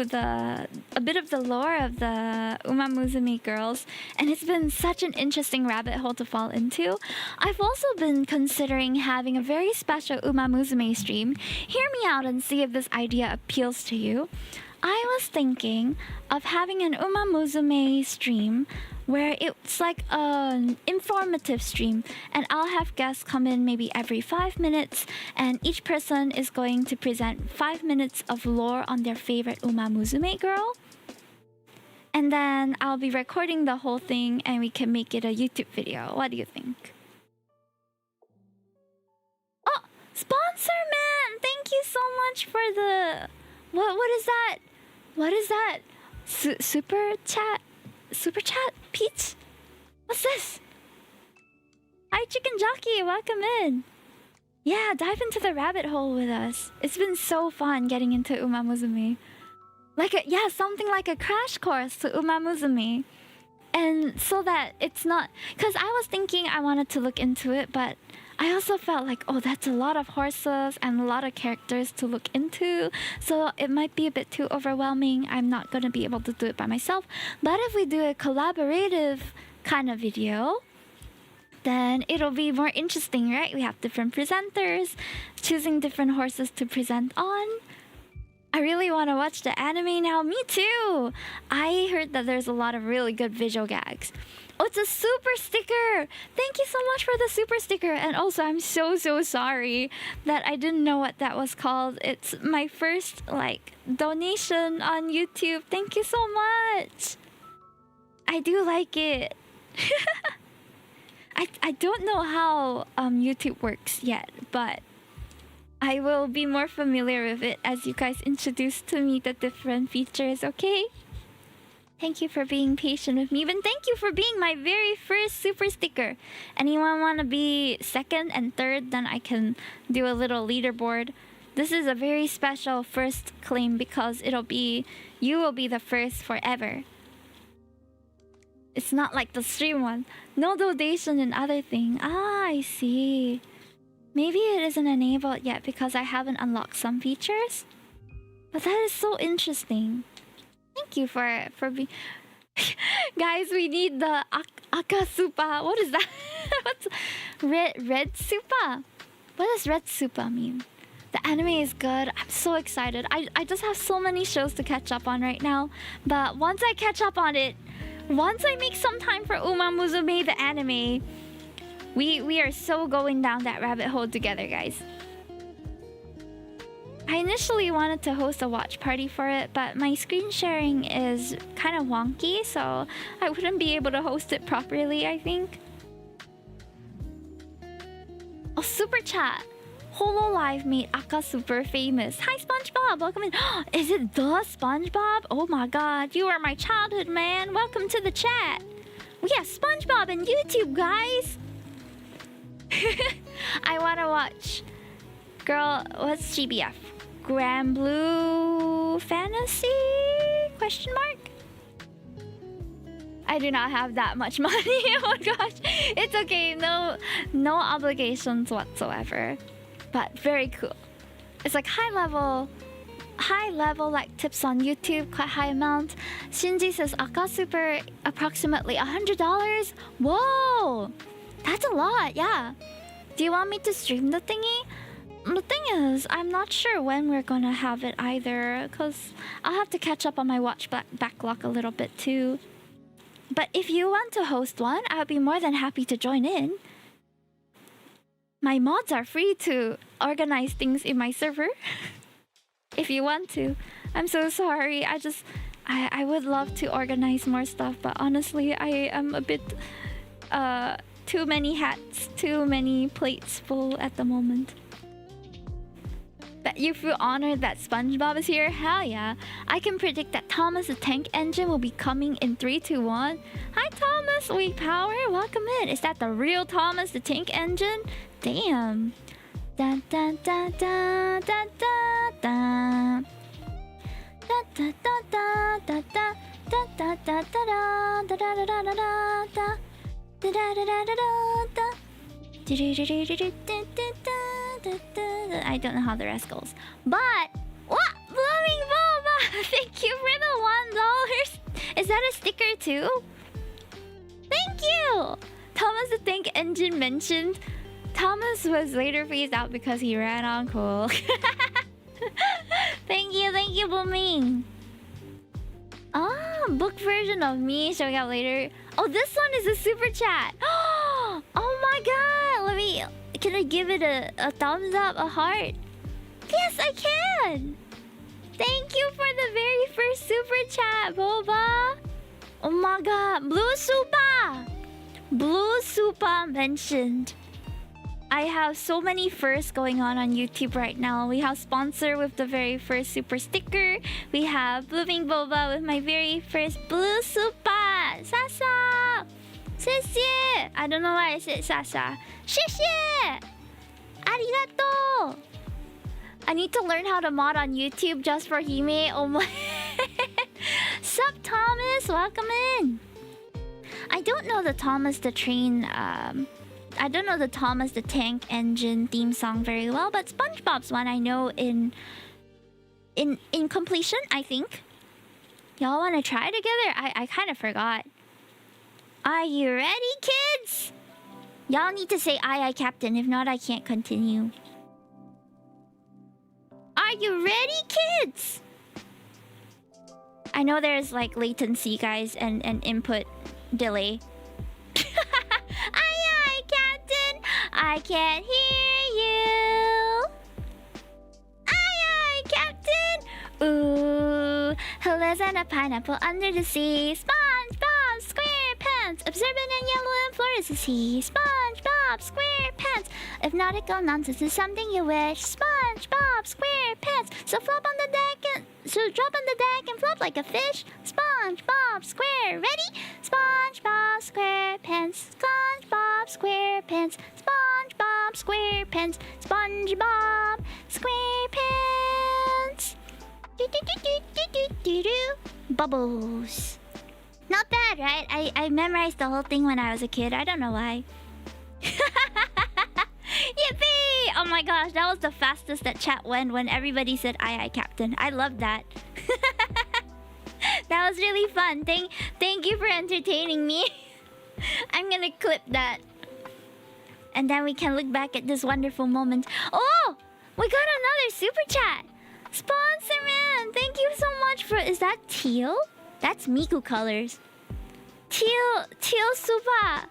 [SPEAKER 1] a bit of the lore of the Musume girls, and it's been such an interesting rabbit hole to fall into. I've also been considering having a very special Musume stream. Hear me out and see if this idea appeals to you. I was thinking of having an Musume stream where it's like an informative stream, and I'll have guests come in maybe every 5 minutes, and each person is going to present 5 minutes of lore on their favorite Musume girl. And then I'll be recording the whole thing and we can make it a YouTube video. What do you think? Oh, sponsor man! Thank you so much for the... What is that? What is that? Super chat? Super chat? Peach? What's this? Hi Chicken Jockey, welcome in. Yeah, dive into the rabbit hole with us. It's been so fun getting into Musume. Something like a crash course to Musume. And so that it's not... Because I was thinking I wanted to look into it, but I also felt like, oh, that's a lot of horses and a lot of characters to look into. So it might be a bit too overwhelming. I'm not going to be able to do it by myself. But if we do a collaborative kind of video, then it'll be more interesting, right? We have different presenters, choosing different horses to present on. I really want to watch the anime now. Me too! I heard that there's a lot of really good visual gags. Oh, it's a super sticker! Thank you so much for the super sticker! And also, I'm so sorry that I didn't know what that was called. It's my first, donation on YouTube. Thank you so much! I do like it. I don't know how YouTube works yet, but I will be more familiar with it as you guys introduce to me the different features, okay? Thank you for being patient with me, and thank you for being my very first super sticker. Anyone want to be second and third, then I can do a little leaderboard. This is a very special first claim because you will be the first forever. It's not like the stream one. No donation and other thing. Ah, I see. Maybe it isn't enabled yet because I haven't unlocked some features. But that is so interesting. Thank you for being... Guys, we need the Akasupa. What is that? What's red supa? What does red supa mean? The anime is good. I'm so excited. I just have so many shows to catch up on right now. But once I catch up on it, once I make some time for Musume the anime, we are so going down that rabbit hole together, guys. I initially wanted to host a watch party for it, but my screen sharing is kind of wonky, so I wouldn't be able to host it properly, I think. Oh, super chat! Hololive made Aka super famous. Hi, SpongeBob! Welcome in. Is it the SpongeBob? Oh my god, you are my childhood, man! Welcome to the chat! We have SpongeBob and YouTube, guys! I wanna watch... Girl, what's GBF? Grand Blue Fantasy? Question mark? I do not have that much money. Oh my gosh. It's okay. No obligations whatsoever. But very cool. It's like high level like tips on YouTube, quite high amount. Shinji says Aka Super approximately $100. Whoa! That's a lot, yeah. Do you want me to stream the thingy? The thing is, I'm not sure when we're gonna have it either, because I'll have to catch up on my watch backlog a little bit too. But if you want to host one, I'll be more than happy to join in. My mods are free to organize things in my server. If you want to. I'm so sorry. I would love to organize more stuff, but honestly, I am a bit... too many hats, too many plates full at the moment. But you feel honored that SpongeBob is here? Hell yeah. I can predict that Thomas the Tank Engine will be coming in 3, 2, 1. Hi Thomas, Weak Power, welcome in. Is that the real Thomas the Tank Engine? Damn. Da da da da da da da. Da da da da da da da da da da da da da da da da. Da da da da da da. I don't know how the rest goes. But what? Blooming Thank you for the $1. Is that a sticker too? Thank you! Thomas the Tank Engine mentioned. Thomas was later phased out because he ran on coal. Thank you, Booming. Ah, book version of me showing up later. Oh, this one is a super chat. Oh my god! Can I give it a thumbs up, a heart? Yes, I can! Thank you for the very first super chat, Boba! Oh my god, Blue Supa! Blue Supa mentioned. I have so many firsts going on YouTube right now. We have sponsor with the very first super sticker. We have Blooming Boba with my very first Blue Supa! Sasa! Sisye! I don't know why I said Sasa. Shishye! Arigato! I need to learn how to mod on YouTube just for Hime. Oh my... Sup, Thomas? Welcome in. I don't know the Thomas the Train... I don't know the Thomas the Tank Engine theme song very well, but SpongeBob's one I know in completion, I think. Y'all want to try together? I kind of forgot. Are you ready, kids? Y'all need to say aye, Captain. If not, I can't continue. Are you ready, kids? I know there's like latency, guys, and input delay. Aye, Captain. I can't hear you. Aye, Captain. Ooh, who lives on a pineapple under the sea? SpongeBob SquarePants, absorbent and yellow and floors the sea. SpongeBob SquarePants. If nautical nonsense is something you wish, SpongeBob SquarePants. So flop on the deck and drop on the deck and flop like a fish. SpongeBob Square, ready? SpongeBob SquarePants, SpongeBob SquarePants, SpongeBob SquarePants, SpongeBob SquarePants. Do do do do do do do do. Bubbles. Not bad, right? I memorized the whole thing when I was a kid. I don't know why. Yippee! Oh my gosh, that was the fastest that chat went when everybody said aye, Captain. I love that. That was really fun. Thank you for entertaining me. I'm gonna clip that. And then we can look back at this wonderful moment. Oh! We got another super chat! Sponsor man! Thank you so much for... Is that teal? That's Miku colors. Teal super!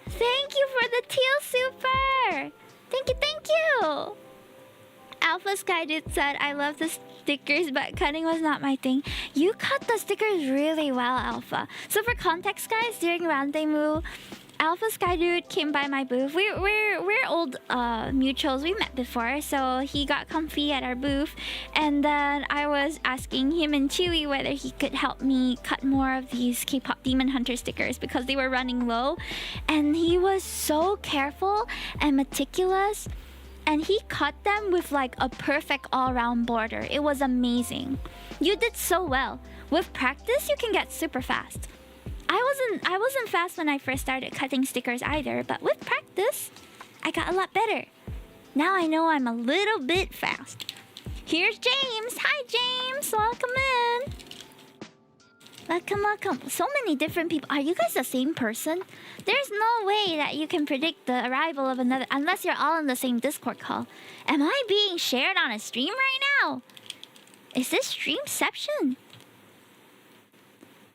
[SPEAKER 1] Thank you for the teal super! Thank you! Alpha Sky Dude said, I love the stickers, but cutting was not my thing. You cut the stickers really well, Alpha. So for context, guys, during Rendezvous, Alpha Sky Dude came by my booth. We're old mutuals. We met before, so he got comfy at our booth. And then I was asking him and Chewy whether he could help me cut more of these K-pop Demon Hunter stickers because they were running low. And he was so careful and meticulous. And he cut them with like a perfect all-round border. It was amazing. You did so well. With practice, you can get super fast. I wasn't fast when I first started cutting stickers either, but with practice, I got a lot better. Now I know I'm a little bit fast. Here's James. Hi, James. Welcome in. Welcome. So many different people. Are you guys the same person? There's no way that you can predict the arrival of another unless you're all in the same Discord call. Am I being shared on a stream right now? Is this streamception?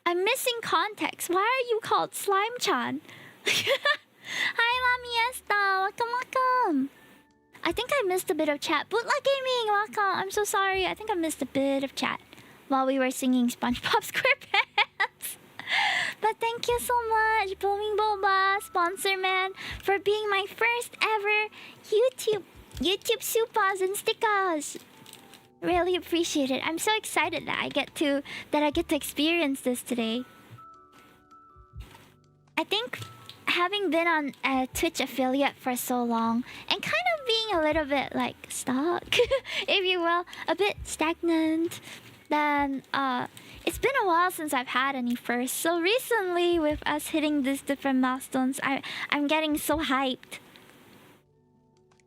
[SPEAKER 1] I'm missing context. Why are you called Slime-chan? Hi, La Miesta. Welcome. I think I missed a bit of chat. Bootleg Gaming, welcome. I'm so sorry. I think I missed a bit of chat while we were singing SpongeBob SquarePants. But thank you so much, Blooming Boba, sponsor man, for being my first ever YouTube supas and stickers. Really appreciate it. I'm so excited that I get to experience this today. I think having been on a Twitch affiliate for so long and kind of being a little bit like stuck, if you will, a bit stagnant, then it's been a while since I've had any firsts. So recently, with us hitting these different milestones, I'm getting so hyped.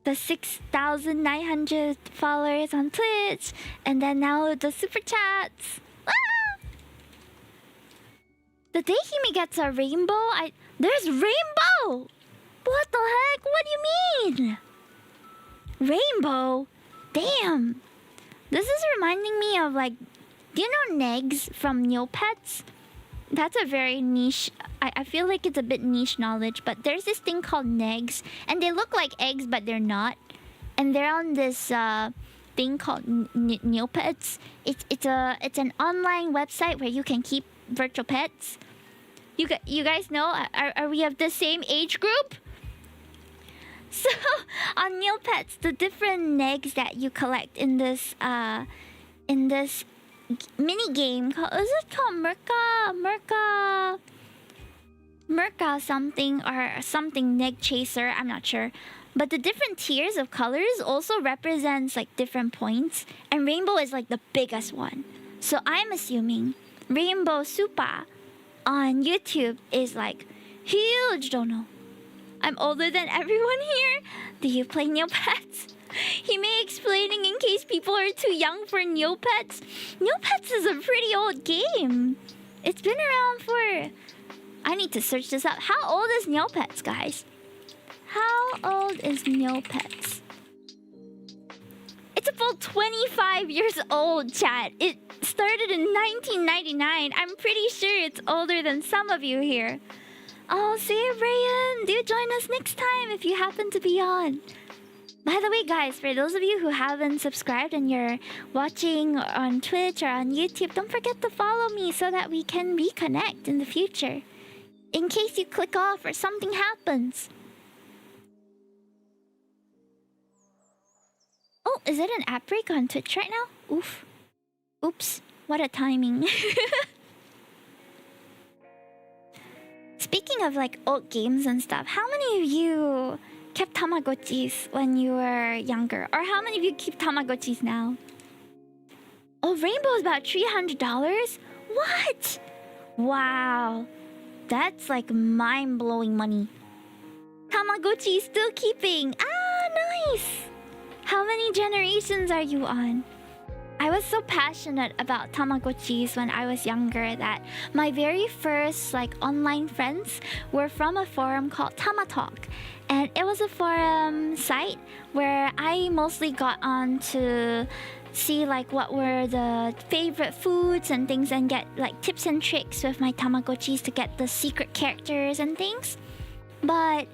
[SPEAKER 1] the 6,900 followers on Twitch, and then now the super chats. Ah! The day Hime gets a rainbow, there's rainbow! What the heck? What do you mean? Rainbow? Damn. This is reminding me of like, do you know Negs from Neopets? That's a very niche, I feel like it's a bit niche knowledge, but there's this thing called Negs, and they look like eggs, but they're not. And they're on this thing called Neopets. It's an online website where you can keep virtual pets. You guys know? Are we of the same age group? So on Neopets, the different Negs that you collect in this mini game called, is it called Merca something or something Neg Chaser, I'm not sure. But the different tiers of colors also represents like different points, and rainbow is like the biggest one. So I'm assuming Rainbow Super on YouTube is like huge. Don't know. I'm older than everyone here. Do you play Neopets? He may explaining in case people are too young for Neopets. Neopets is a pretty old game. It's been around for... I need to search this up. How old is Neopets, guys? How old is Neopets? It's about 25 years old, chat. It started in 1999. I'm pretty sure it's older than some of you here. Oh, see you, Brian. Do join us next time if you happen to be on. By the way, guys, for those of you who haven't subscribed and you're watching on Twitch or on YouTube, don't forget to follow me so that we can reconnect in the future. In case you click off or something happens. Oh, is it an app break on Twitch right now? Oof. Oops. What a timing. Speaking of like old games and stuff, how many of you kept Tamagotchis when you were younger? Or how many of you keep Tamagotchis now? Oh, Rainbow is about $300? What? Wow. That's like mind-blowing money. Tamagotchi still keeping. Ah, nice. How many generations are you on? I was so passionate about Tamagotchis when I was younger that my very first like online friends were from a forum called Tamatalk. And it was a forum site where I mostly got on to see like what were the favorite foods and things and get like tips and tricks with my Tamagotchis to get the secret characters and things. But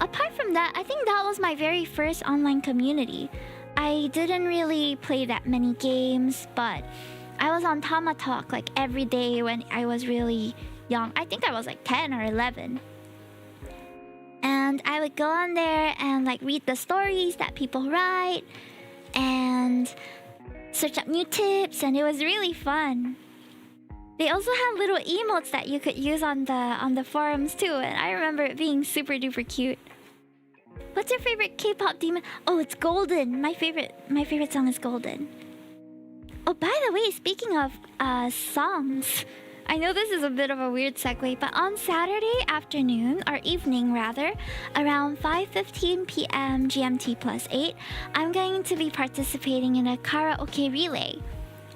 [SPEAKER 1] apart from that, I think that was my very first online community. I didn't really play that many games, but I was on Tamatalk like every day when I was really young. I think I was like 10 or 11. And I would go on there and like read the stories that people write and search up new tips, and it was really fun. They also had little emotes that you could use on the forums too, and I remember it being super duper cute. What's your favorite K-pop demon? Oh, it's Golden. My favorite song is Golden. Oh, by the way, speaking of songs, I know this is a bit of a weird segue, but on Saturday afternoon, or evening rather, around 5:15 p.m. GMT plus 8, I'm going to be participating in a karaoke relay.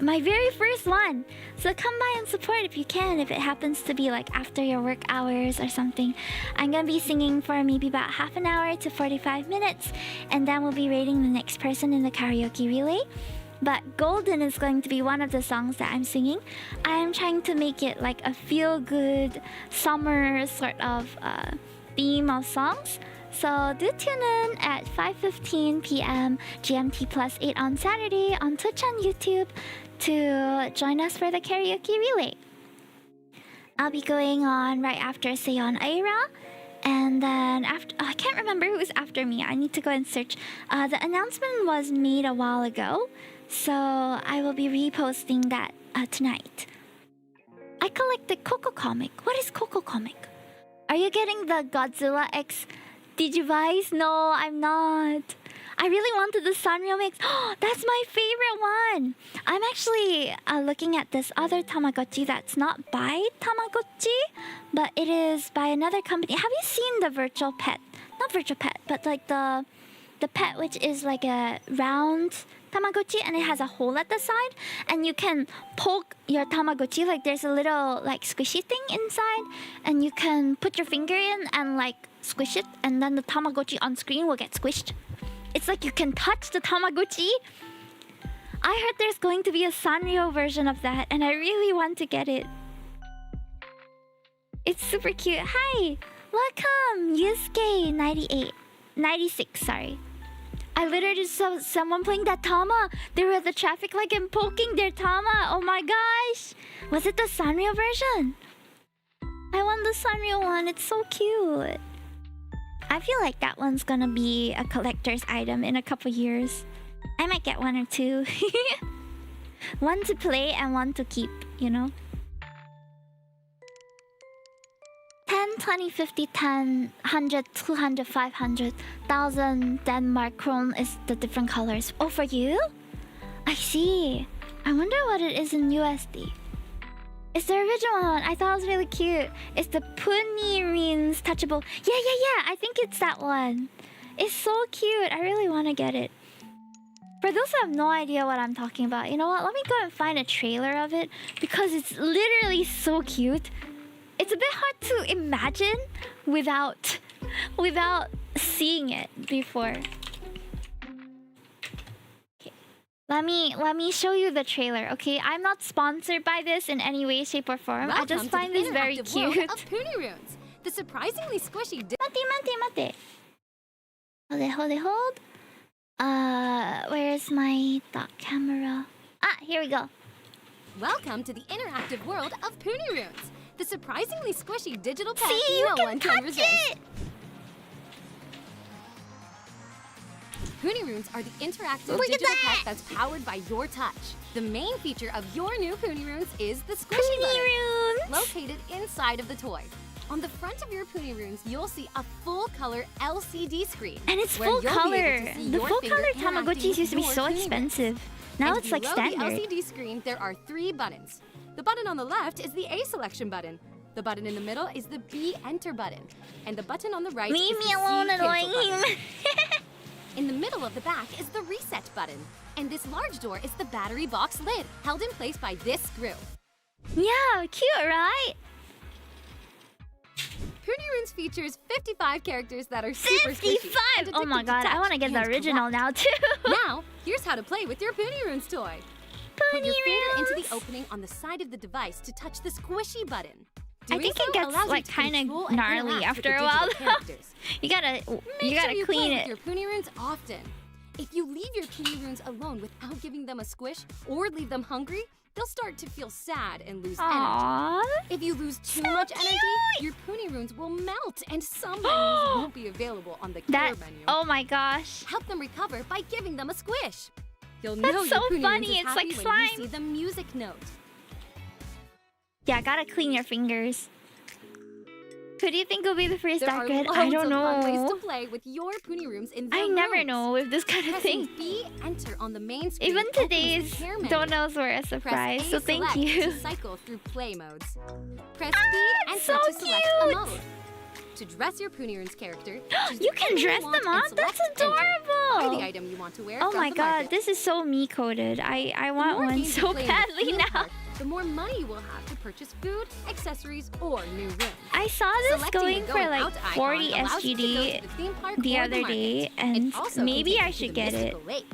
[SPEAKER 1] My very first one. So come by and support if you can, if it happens to be like after your work hours or something. I'm gonna be singing for maybe about half an hour to 45 minutes, and then we'll be rating the next person in the karaoke relay. But Golden is going to be one of the songs that I'm singing. I am trying to make it like a feel-good summer sort of theme of songs. So do tune in at 5:15 p.m. GMT plus 8 on Saturday on Twitch and YouTube to join us for the karaoke relay. I'll be going on right after Seon Aira. And then after, I can't remember who's after me. I need to go and search. The announcement was made a while ago, so I will be reposting that tonight. I collected Coco Comic. What is Coco Comic? Are you getting the Godzilla X Digivice? No, I'm not. I really wanted the Sanrio mix. Oh, that's my favorite one. I'm actually looking at this other Tamagotchi that's not by Tamagotchi, but it is by another company. Have you seen the Virtual Pet? Not Virtual Pet, but like the the pet, which is like a round Tamagotchi, and it has a hole at the side, and you can poke your Tamagotchi. Like there's a little like squishy thing inside, and you can put your finger in and like squish it, and then the Tamagotchi on screen will get squished. It's like you can touch the Tamagotchi. I heard there's going to be a Sanrio version of that, and I really want to get it. It's super cute. Hi! Welcome! Yusuke 98. 96, sorry. I literally saw someone playing that Tama. They were at the traffic light and poking their Tama. Oh my gosh! Was it the Sanrio version? I want the Sanrio one. It's so cute. I feel like that one's gonna be a collector's item in a couple years. I might get one or two. One to play and one to keep, you know? 10, 20, 50, 10, 100, 200, 500, 1,000 Denmark krone is the different colors. Oh, for you? I see. I wonder what it is in USD. It's the original one. I thought it was really cute. It's the Punirins touchable. Yeah. I think it's that one. It's so cute. I really want to get it. For those who have no idea what I'm talking about, you know what? Let me go and find a trailer of it because it's literally so cute. It's a bit hard to imagine without seeing it before. Okay. Let me show you the trailer, okay? I'm not sponsored by this in any way, shape, or form. I just find this very cute.
[SPEAKER 2] Of Punirunes, the surprisingly squishy.
[SPEAKER 1] Mate. Hold. Where's my dot camera? Ah, here we go.
[SPEAKER 2] Welcome to the interactive world of Punirunes, the surprisingly squishy digital pet
[SPEAKER 1] See, you
[SPEAKER 2] no
[SPEAKER 1] can
[SPEAKER 2] one
[SPEAKER 1] touch
[SPEAKER 2] can resist.
[SPEAKER 1] it.
[SPEAKER 2] Punirunes are the interactive digital pet that's powered by your touch. The main feature of your new Punirunes is the squishy button, located inside of the toy. On the front of your Punirunes, you'll see a full-color LCD screen.
[SPEAKER 1] And it's full color. The full color Tamagotchis used to be so expensive. Now it's like standard.
[SPEAKER 2] Below the LCD screen, there are 3 buttons. The button on the left is the A selection button. The button in the middle is the B enter button. And the button on the right
[SPEAKER 1] Leave
[SPEAKER 2] is
[SPEAKER 1] me
[SPEAKER 2] the
[SPEAKER 1] alone
[SPEAKER 2] C
[SPEAKER 1] annoying
[SPEAKER 2] cancel
[SPEAKER 1] him.
[SPEAKER 2] button. In the middle of the back is the reset button. And this large door is the battery box lid, held in place by this screw.
[SPEAKER 1] Yeah, cute, right?
[SPEAKER 2] Punirunes features 55 characters that are super squishy.
[SPEAKER 1] 55! Oh my god, I want to get the original now too.
[SPEAKER 2] Now, here's how to play with your Punirunes toy. Put your finger into the opening on the side of the device to touch the squishy button.
[SPEAKER 1] I think it gets like kind of gnarly after a while. you gotta clean it.
[SPEAKER 2] Your Punirunes often. If you leave your Punirunes alone without giving them a squish or leave them hungry, they'll start to feel sad and lose energy. If you lose too much energy, your Punirunes will melt and some menus won't be available on the care menu.
[SPEAKER 1] Oh my gosh.
[SPEAKER 2] Help them recover by giving them a squish. You'll
[SPEAKER 1] That's
[SPEAKER 2] know
[SPEAKER 1] so
[SPEAKER 2] your Punirunes
[SPEAKER 1] funny.
[SPEAKER 2] is
[SPEAKER 1] It's
[SPEAKER 2] happy
[SPEAKER 1] like
[SPEAKER 2] when
[SPEAKER 1] slime.
[SPEAKER 2] you see the music note.
[SPEAKER 1] Yeah, gotta clean your fingers. Who do you think will be the first
[SPEAKER 2] There
[SPEAKER 1] dark
[SPEAKER 2] are
[SPEAKER 1] red?
[SPEAKER 2] loads
[SPEAKER 1] I don't
[SPEAKER 2] of fun ways
[SPEAKER 1] know.
[SPEAKER 2] to play with your Punirunes in their
[SPEAKER 1] I never
[SPEAKER 2] rooms.
[SPEAKER 1] know with this kind of
[SPEAKER 2] Pressing
[SPEAKER 1] thing.
[SPEAKER 2] B enter on the main screen.
[SPEAKER 1] Even
[SPEAKER 2] opens the
[SPEAKER 1] today's
[SPEAKER 2] care menu.
[SPEAKER 1] donuts were a
[SPEAKER 2] Press
[SPEAKER 1] surprise,
[SPEAKER 2] A
[SPEAKER 1] so thank
[SPEAKER 2] select
[SPEAKER 1] you.
[SPEAKER 2] to cycle through play modes. Press B enter
[SPEAKER 1] so
[SPEAKER 2] to select a
[SPEAKER 1] cute.
[SPEAKER 2] mode. To dress your Punirunes character, choose
[SPEAKER 1] You
[SPEAKER 2] the
[SPEAKER 1] can
[SPEAKER 2] item
[SPEAKER 1] dress
[SPEAKER 2] want
[SPEAKER 1] them up?
[SPEAKER 2] and
[SPEAKER 1] That's
[SPEAKER 2] select enter. Buy the
[SPEAKER 1] adorable!
[SPEAKER 2] item you want to wear
[SPEAKER 1] Oh
[SPEAKER 2] from
[SPEAKER 1] my
[SPEAKER 2] the
[SPEAKER 1] god,
[SPEAKER 2] market.
[SPEAKER 1] this is so me-coded. I want
[SPEAKER 2] The more
[SPEAKER 1] one
[SPEAKER 2] games you
[SPEAKER 1] so
[SPEAKER 2] play in the
[SPEAKER 1] badly
[SPEAKER 2] theme
[SPEAKER 1] now.
[SPEAKER 2] park, the more money you will have to purchase food, accessories, or new rooms.
[SPEAKER 1] I saw this
[SPEAKER 2] Selecting
[SPEAKER 1] going
[SPEAKER 2] the
[SPEAKER 1] for
[SPEAKER 2] going
[SPEAKER 1] like
[SPEAKER 2] out icon
[SPEAKER 1] 40
[SPEAKER 2] allows you to go
[SPEAKER 1] SGD
[SPEAKER 2] to the theme park
[SPEAKER 1] the
[SPEAKER 2] or
[SPEAKER 1] other
[SPEAKER 2] market.
[SPEAKER 1] day,
[SPEAKER 2] It
[SPEAKER 1] and
[SPEAKER 2] also
[SPEAKER 1] maybe
[SPEAKER 2] can
[SPEAKER 1] I
[SPEAKER 2] take you
[SPEAKER 1] should
[SPEAKER 2] to the
[SPEAKER 1] get it.
[SPEAKER 2] mystical lake.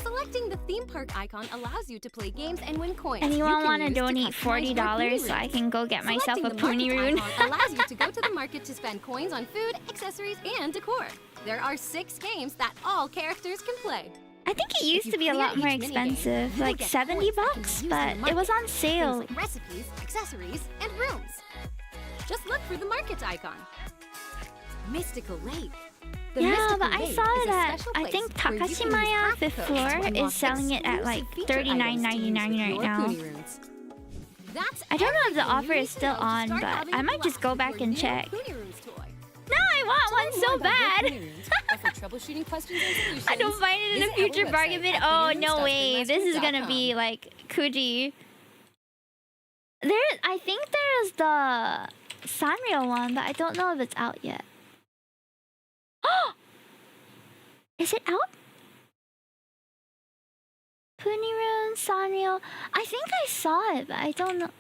[SPEAKER 2] Selecting the theme park icon allows you to play games and win coins.
[SPEAKER 1] Anyone
[SPEAKER 2] want to
[SPEAKER 1] donate $40 so I can go get myself a Punirune?
[SPEAKER 2] allows you to go to the market to spend coins on food, accessories, and decor. There are 6 games that all characters can play.
[SPEAKER 1] I think it used
[SPEAKER 2] you
[SPEAKER 1] to be a
[SPEAKER 2] clear
[SPEAKER 1] lot more
[SPEAKER 2] each minigame,
[SPEAKER 1] expensive,
[SPEAKER 2] you'll
[SPEAKER 1] like
[SPEAKER 2] get
[SPEAKER 1] 70
[SPEAKER 2] coins that can be
[SPEAKER 1] bucks,
[SPEAKER 2] used in
[SPEAKER 1] but
[SPEAKER 2] the
[SPEAKER 1] it was on
[SPEAKER 2] market.
[SPEAKER 1] sale.
[SPEAKER 2] Things like recipes, accessories, and rooms. Just look for the market icon. Mystical Lake. The
[SPEAKER 1] Yeah,
[SPEAKER 2] Mystical
[SPEAKER 1] but I
[SPEAKER 2] Lake
[SPEAKER 1] saw
[SPEAKER 2] is a
[SPEAKER 1] that.
[SPEAKER 2] special
[SPEAKER 1] I
[SPEAKER 2] place
[SPEAKER 1] think
[SPEAKER 2] where you can use
[SPEAKER 1] Takashimaya
[SPEAKER 2] hack
[SPEAKER 1] fifth
[SPEAKER 2] codes
[SPEAKER 1] floor
[SPEAKER 2] to
[SPEAKER 1] is
[SPEAKER 2] unlock
[SPEAKER 1] selling it at like
[SPEAKER 2] exclusive feature items to use
[SPEAKER 1] $39.99
[SPEAKER 2] with
[SPEAKER 1] right
[SPEAKER 2] your
[SPEAKER 1] now.
[SPEAKER 2] Punirunes. That's
[SPEAKER 1] I don't know if the
[SPEAKER 2] everything
[SPEAKER 1] offer
[SPEAKER 2] you
[SPEAKER 1] is
[SPEAKER 2] need to
[SPEAKER 1] still
[SPEAKER 2] know to
[SPEAKER 1] on,
[SPEAKER 2] start
[SPEAKER 1] but
[SPEAKER 2] having
[SPEAKER 1] I
[SPEAKER 2] a
[SPEAKER 1] might just
[SPEAKER 2] blast
[SPEAKER 1] go
[SPEAKER 2] with
[SPEAKER 1] back
[SPEAKER 2] your
[SPEAKER 1] and
[SPEAKER 2] new
[SPEAKER 1] check.
[SPEAKER 2] Punirunes toy.
[SPEAKER 1] No, I want one so bad.
[SPEAKER 3] troubleshooting questions and solutions.
[SPEAKER 1] I don't find it in a
[SPEAKER 3] Visit our
[SPEAKER 1] future
[SPEAKER 3] website
[SPEAKER 1] bargain bin.
[SPEAKER 3] at
[SPEAKER 1] Oh, no way. This is gonna
[SPEAKER 3] punirunes.com.
[SPEAKER 1] be like Kuji. I think there's the Sanrio one, but I don't know if it's out yet. Is it out? Punirun, Sanrio. I think I saw it, but I don't know.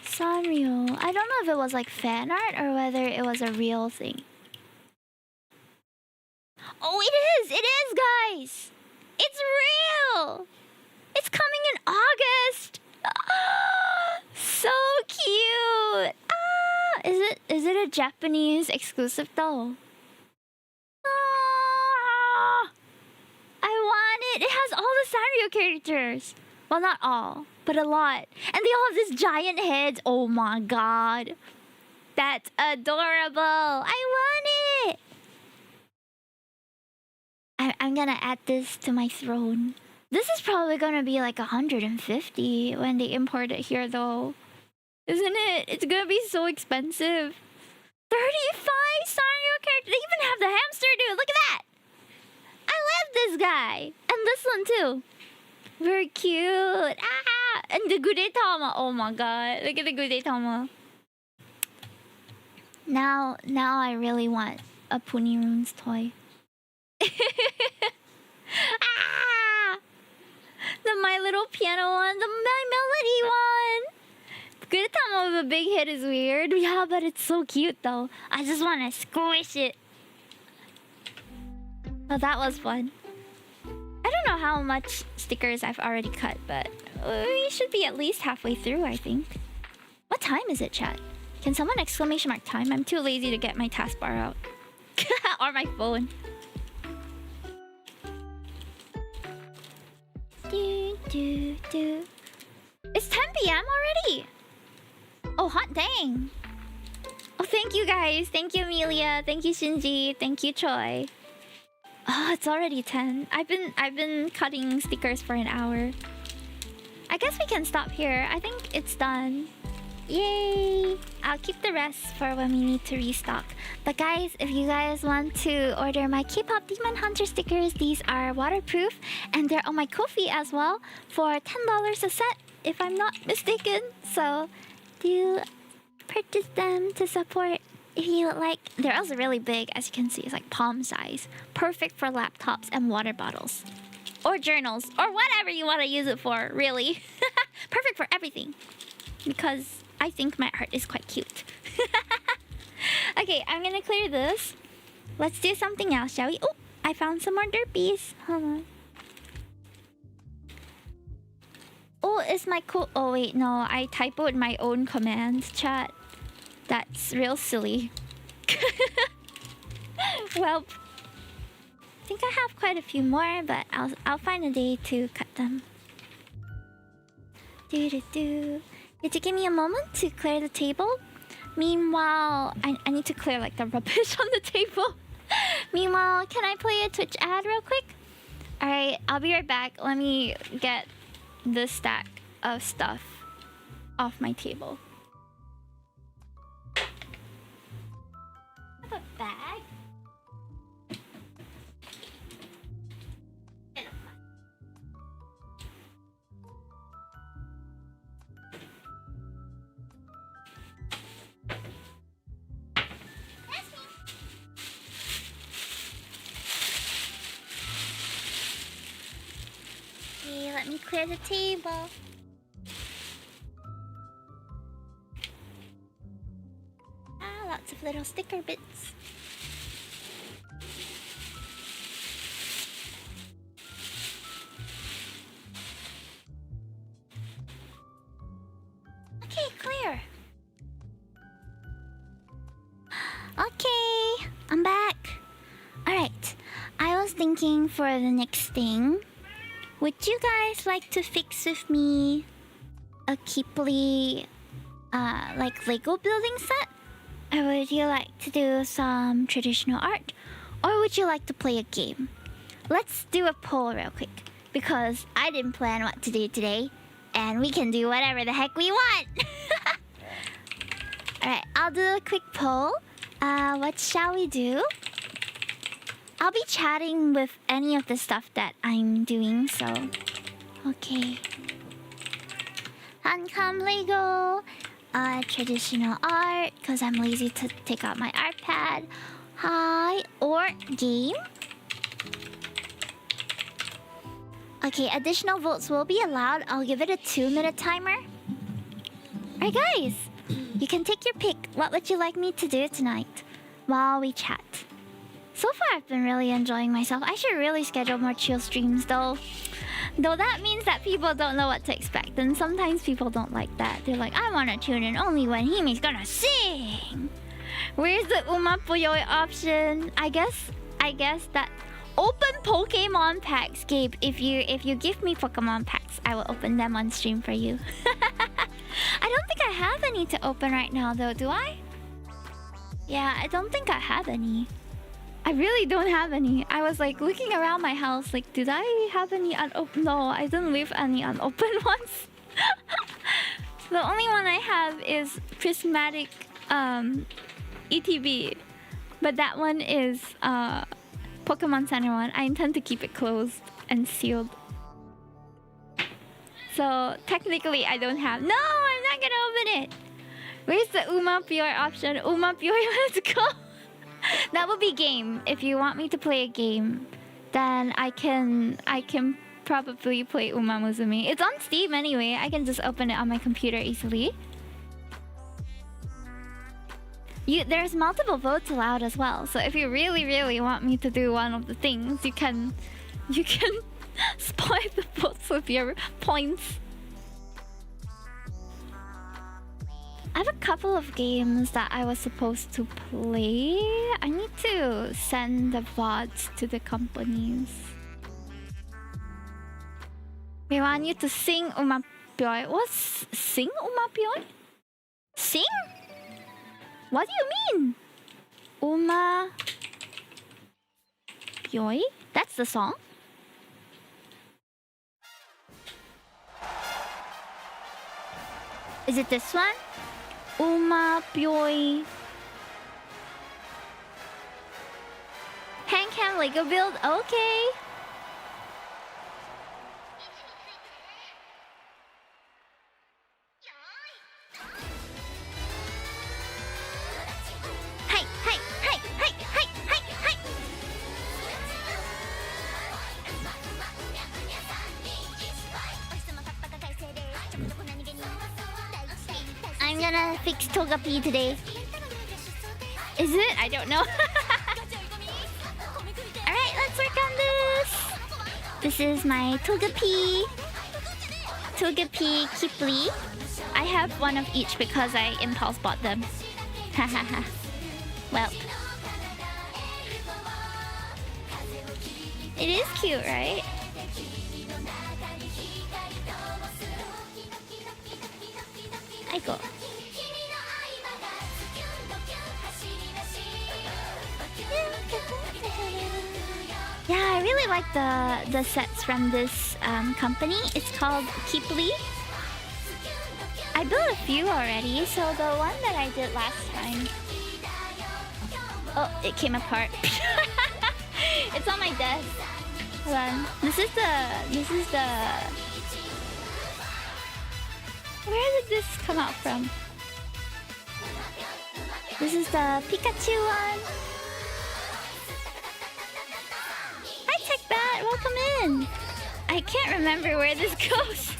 [SPEAKER 1] Sanrio. I don't know if it was like fan art or whether it was a real thing. Oh, it is! It is, guys! It's real! It's coming in August! Ah, so cute! Ah, is it a Japanese exclusive though? Ah, I want it! It has all the Sanrio characters! Well, not all, but a lot. And they all have this giant heads. Oh my god. That's adorable! I want it! I'm gonna add this to my throne. This is probably gonna be like 150 when they import it here though. Isn't it? It's gonna be so expensive. 35 Sanrio characters. They even have the hamster dude. Look at that. I love this guy. And this one too. Very cute. Ah! And the Gudetama. Oh my god. Look at the Gudetama. Now I really want a Punirun's toy. Ah! The My Little Piano one, the My Melody one. Gudetama with a big head is weird. Yeah, but it's so cute though. I just want to squish it. Oh, that was fun. I don't know how much stickers I've already cut, but we should be at least halfway through, I think. What time is it, chat? Can someone exclamation mark time? I'm too lazy to get my taskbar out. Or my phone. It's 10 p.m. already. Oh, hot dang. Oh, thank you guys. Thank you, Amelia. Thank you, Shinji. Thank you, Choi. Oh, it's already 10. I've been cutting stickers for an hour. I guess we can stop here. I think it's done. Yay! I'll keep the rest for when we need to restock. But guys, if you guys want to order my K-pop Demon Hunter stickers, these are waterproof and they're on my Ko-fi as well for $10 a set, if I'm not mistaken. So do purchase them to support if you like. They're also really big, as you can see. It's like palm size. Perfect for laptops and water bottles. Or journals. Or whatever you want to use it for, really. Perfect for everything. Because I think my art is quite cute. Okay, I'm gonna clear this. Let's do something else, shall we? Oh, I found some more derpies. Hold on. Oh, is my oh wait, no, I typoed my own command, chat. That's real silly. Well, I think I have quite a few more, but I'll find a day to cut them. Could you give me a moment to clear the table? Meanwhile, I need to clear like the rubbish on the table. Meanwhile, can I play a Twitch ad real quick? Alright, I'll be right back. Let me get this stack of stuff off my table. I have a bag. Let me clear the table. Ah, lots of little sticker bits. Okay, clear. Okay, I'm back. Alright, I was thinking for the next thing, would you guys like to fix with me a Keeply, like Lego building set? Or would you like to do some traditional art? Or would you like to play a game? Let's do a poll real quick, because I didn't plan what to do today, and we can do whatever the heck we want! Alright, I'll do a quick poll. What shall we do? I'll be chatting with any of the stuff that I'm doing, so... Okay. Handcam Lego. Traditional art, because I'm lazy to take out my art pad. Hi. Or game. Okay, additional votes will be allowed. I'll give it a 2-minute timer. Alright, guys. You can take your pick. What would you like me to do tonight while we chat? So far, I've been really enjoying myself. I should really schedule more chill streams, though. Though that means that people don't know what to expect. And sometimes people don't like that. They're like, I want to tune in only when Hime's gonna sing. Where's the Umapuyoy option? I guess that... Open Pokemon packs, Gabe. If you give me Pokemon packs, I will open them on stream for you. I don't think I have any to open right now, though, do I? Yeah, I don't think I have any. I really don't have any. I was like looking around my house, like, did I have any unopened? No, I didn't leave any unopened ones. The only one I have is Prismatic ETB, but that one is Pokemon Center one. I intend to keep it closed and sealed. So technically I don't have. No, I'm not gonna open it. Where's the Umapuyoy option? Umapuyoy, let's go. That will be game. If you want me to play a game, then I can probably play Musume. It's on Steam anyway. I can just open it on my computer easily. There's multiple votes allowed as well. So if you really, really want me to do one of the things, you can spoil the votes with your points. I have a couple of games that I was supposed to play. I need to send the VODs to the companies. We want you to sing Umapuyoy. What's sing Umapuyoy? Sing? What do you mean? Umapuyoy? That's the song? Is it this one? Umapuyoy. Hand cam Lego build? Okay. Hi, hi, hi, hi, hi, hi, hi. I'm gonna fix Togepi today. Is it? I don't know. Alright, let's work on this. This is my Togepi Kipli. I have one of each because I impulse bought them. Hahaha. Well. It is cute, right? I go. Yeah, I really like the sets from this company. It's called Kipli. I built a few already, so the one that I did last time... Oh, it came apart. It's on my desk. Hold on. This is the... Where did this come out from? This is the Pikachu one. Hi TechBat, welcome in. I can't remember where this goes.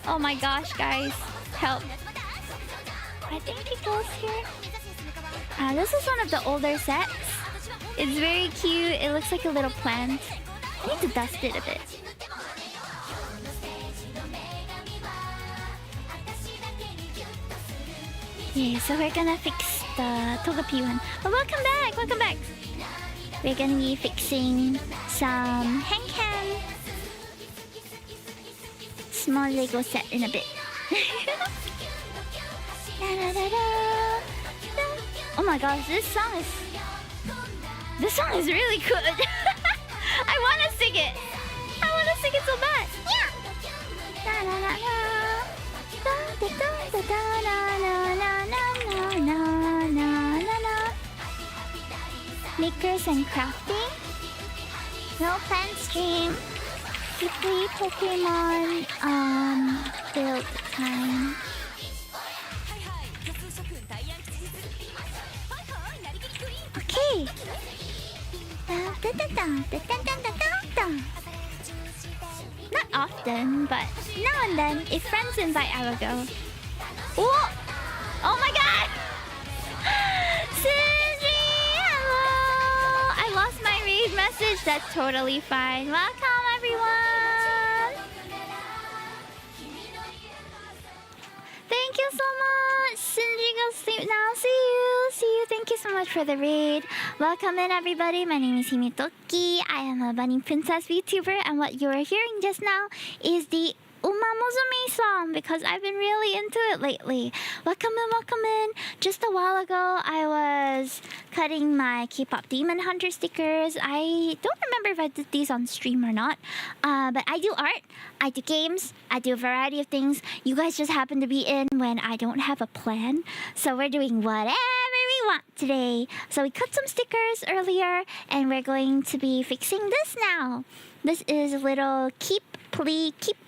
[SPEAKER 1] Oh my gosh, guys, help. I think it goes here. This is one of the older sets. It's very cute. It looks like a little plant. I need to dust it a bit. Yeah, so we're gonna fix the Togepi one. But welcome back, welcome back. We're gonna be fixing some hand cam. Small Lego set in a bit. Oh my gosh, this song is really good. I wanna sing it. I wanna sing it so bad. Makers and crafting. No plan stream. Weekly Pokemon build time. Okay. Not often, but now and then, if friends invite, I will go. Oh! Oh my god! Sindri, hello! I lost my read message. That's totally fine. Welcome, everyone! Thank you so much! Sindri, go sleep now. See you! See you. Thank you so much for the raid. Welcome in, everybody. My name is Himitoki. I am a bunny princess VTuber, and what you are hearing just now is the Musume song because I've been really into it lately. Welcome in, welcome in. Just a while ago, I was cutting my K-pop Demon Hunter stickers. I don't remember if I did these on stream or not, but I do art, I do games, I do a variety of things. You guys just happen to be in when I don't have a plan, so we're doing whatever we want today. So we cut some stickers earlier, and we're going to be fixing this now. This is a little keep. I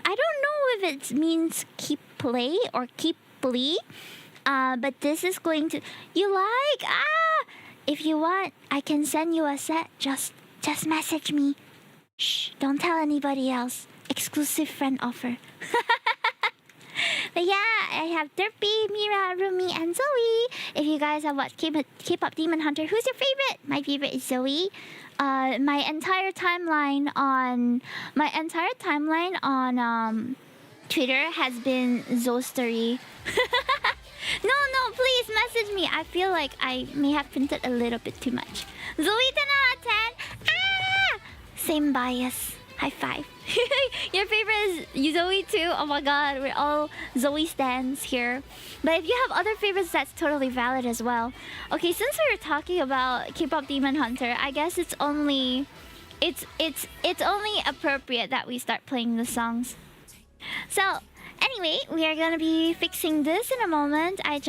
[SPEAKER 1] don't know if it means keep play or keep plea, but this is going to. You like? If you want, I can send you a set. Just message me. Shh! Don't tell anybody else. Exclusive friend offer. But yeah, I have Derpy, Mira, Rumi, and Zoe. If you guys have watched K-pop Demon Hunter, who's your favorite? My favorite is Zoe. My entire timeline on Twitter has been Zostery. No, please message me. I feel like I may have printed a little bit too much. Zoe 10 out of 10. Same bias. High five. Your favorite is Zoe too? Oh my god, we're all Zoe stans here. But if you have other favorites, that's totally valid as well. Okay, since we were talking about K-pop Demon Hunter, I guess it's only appropriate that we start playing the songs. So anyway, we are gonna be fixing this in a moment. I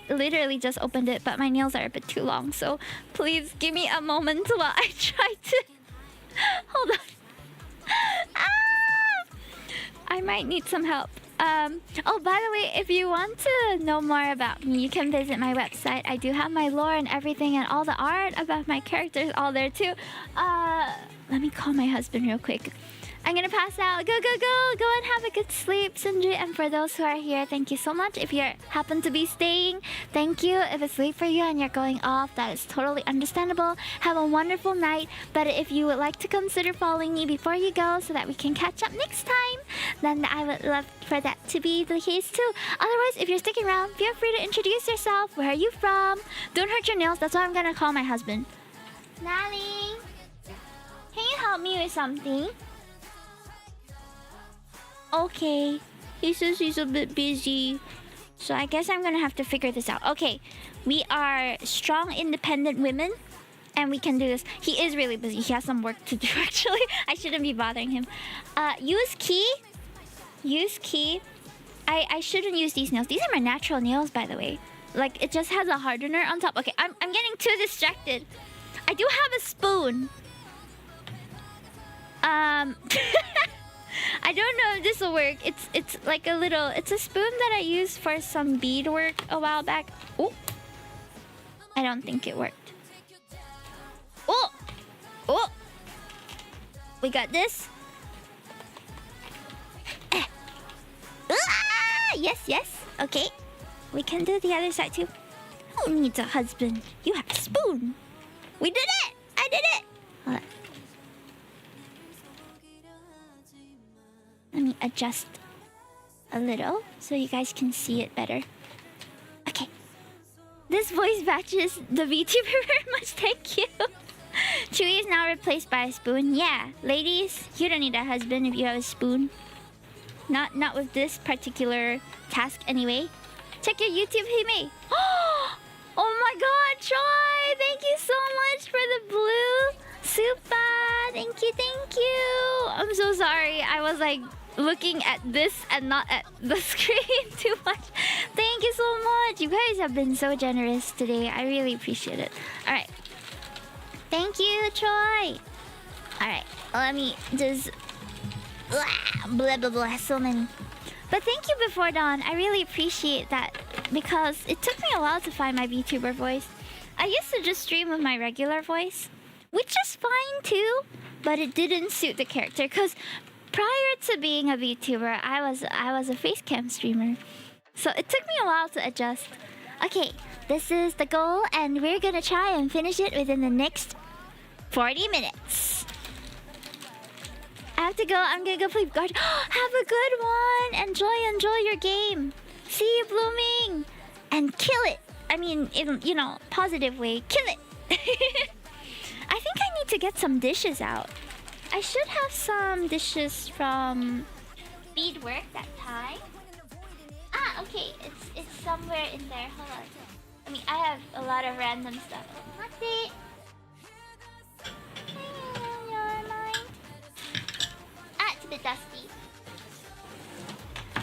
[SPEAKER 1] literally just opened it, but my nails are a bit too long, so please give me a moment while I try to hold on. I might need some help. Oh, by the way, if you want to know more about me, you can visit my website. I do have my lore and everything, and all the art about my characters all there too. Let me call my husband real quick. I'm gonna pass out. Go and have a good sleep, Sindri. And for those who are here, thank you so much. If you happen to be staying, thank you. If it's late for you and you're going off, that is totally understandable. Have a wonderful night. But if you would like to consider following me before you go so that we can catch up next time, then I would love for that to be the case too. Otherwise, if you're sticking around, feel free to introduce yourself. Where are you from? Don't hurt your nails. That's why I'm gonna call my husband. Nally, can you help me with something? Okay, he says he's a bit busy, so I guess I'm gonna have to figure this out. Okay, we are strong, independent women, and we can do this. He is really busy. He has some work to do, actually. I shouldn't be bothering him. Use key. I shouldn't use these nails. These are my natural nails, by the way. Like, it just has a hardener on top. Okay, I'm getting too distracted. I do have a spoon. I don't know if this will work. It's like a little. It's a spoon that I used for some bead work a while back. Oh, I don't think it worked. Oh, we got this. Yes. Okay, we can do the other side too. Who needs a husband? You have a spoon. We did it. I did it. Hold on. Let me adjust a little so you guys can see it better. Okay. This voice matches the VTuber very much. Thank you. Chewy is now replaced by a spoon. Yeah, ladies, you don't need a husband if you have a spoon. Not with this particular task anyway. Check your YouTube, Hime. Oh my god, Troy! Thank you so much for the blue. Super! Thank you. I'm so sorry. I was like looking at this and not at the screen too much. Thank you so much. You guys have been so generous today. I really appreciate it. Alright. Thank you, Troy. Alright. Let me just... Blah, blah, blah. So many. But thank you, Before Dawn. I really appreciate that because it took me a while to find my VTuber voice. I used to just stream with my regular voice, which is fine too, but it didn't suit the character because prior to being a VTuber, I was a face cam streamer. So it took me a while to adjust. Okay, this is the goal, and we're gonna try and finish it within the next 40 minutes. I have to go. I'm gonna go play guard. Have a good one. Enjoy your game. See you blooming, and kill it. I mean, in positive way, kill it. I think I need to get some dishes out. I should have some dishes from beadwork that time. Ah, okay. It's somewhere in there. Hold on. I mean, I have a lot of random stuff. What's it? Ah, it's a bit dusty.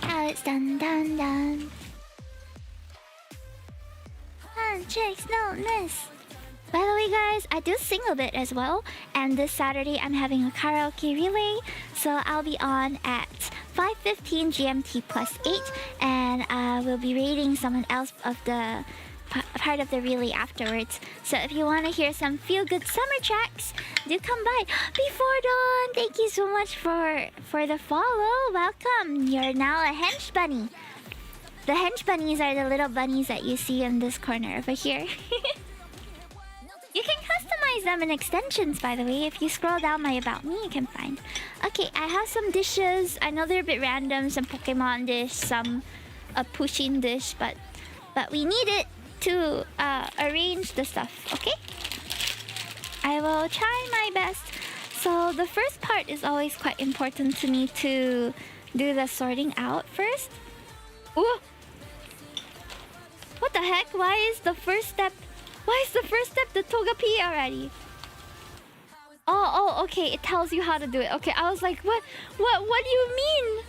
[SPEAKER 1] Now it's done. Handshakes, don't miss. By the way, guys, I do sing a bit as well, and this Saturday I'm having a karaoke relay, so I'll be on at 5:15 GMT +8, and we'll be rating someone else of the part of the relay afterwards. So if you want to hear some feel-good summer tracks, do come by. Before Dawn, thank you so much for the follow. Welcome. You're now a hench bunny. The hench bunnies are the little bunnies that you see in this corner over here. You can customize them in extensions, by the way. If you scroll down my About Me, you can find. Okay, I have some dishes. I know they're a bit random. Some Pokemon dish, some a Pushing dish, but we need it to arrange the stuff, okay? I will try my best. So the first part is always quite important to me to do the sorting out first. Ooh! What the heck? Why is the first step the Togepi already? Oh, okay. It tells you how to do it. Okay, I was like, what do you mean?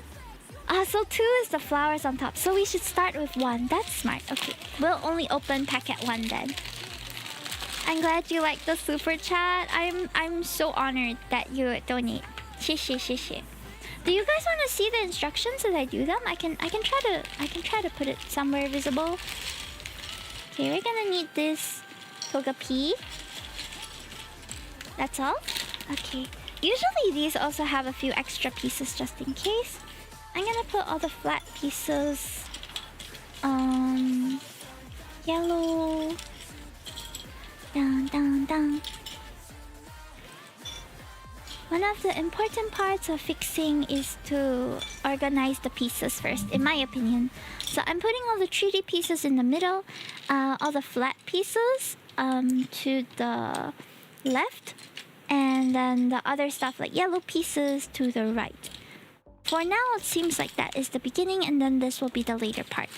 [SPEAKER 1] So 2 is the flowers on top. So we should start with 1. That's smart. Okay, we'll only open packet 1 then. I'm glad you like the super chat. I'm so honored that you donate. Shit. Do you guys want to see the instructions as I do them? I can try to put it somewhere visible. Okay, we're gonna need this Togepi. That's all? Okay. Usually these also have a few extra pieces just in case. I'm gonna put all the flat pieces. Yellow. Down. One of the important parts of fixing is to organize the pieces first, in my opinion. So I'm putting all the 3D pieces in the middle, all the flat pieces to the left, and then the other stuff like yellow pieces to the right. For now, it seems like that is the beginning, and then this will be the later part.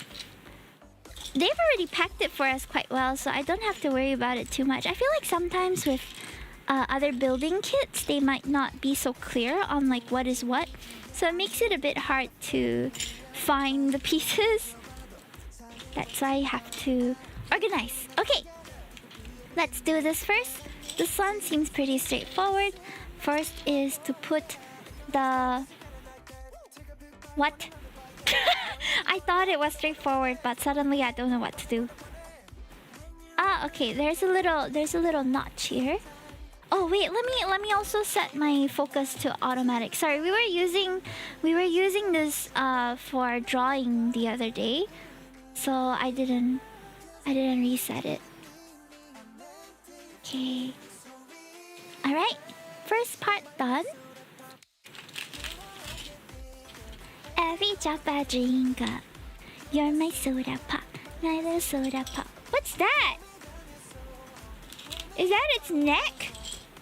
[SPEAKER 1] They've already packed it for us quite well, so I don't have to worry about it too much. I feel like sometimes with other building kits, they might not be so clear on like what is what, so it makes it a bit hard to find the pieces. That's why you have to organize. Okay, let's do this first. This one seems pretty straightforward. First is to put the... What? I thought it was straightforward, but suddenly I don't know what to do. Ah, okay, there's a little notch here. Oh wait, let me also set my focus to automatic. Sorry, we were using this for drawing the other day, so I didn't reset it. Okay. All right, first part done. Every drop I drink up, you're my soda pop, my little soda pop. What's that? Is that its neck?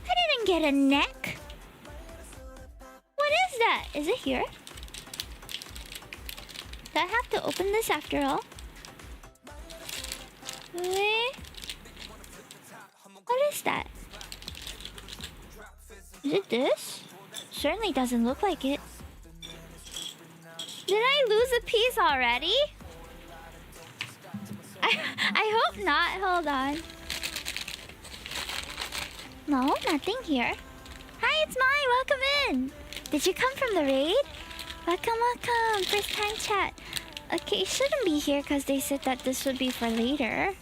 [SPEAKER 1] I didn't get a neck. What is that? Is it here? Do I have to open this after all? What is that? Is it this? Certainly doesn't look like it. Did I lose a piece already? I hope not. Hold on. No, nothing here. Hi, it's Mai. Welcome in. Did you come from the raid? Welcome. First time chat. Okay, it shouldn't be here because they said that this would be for later.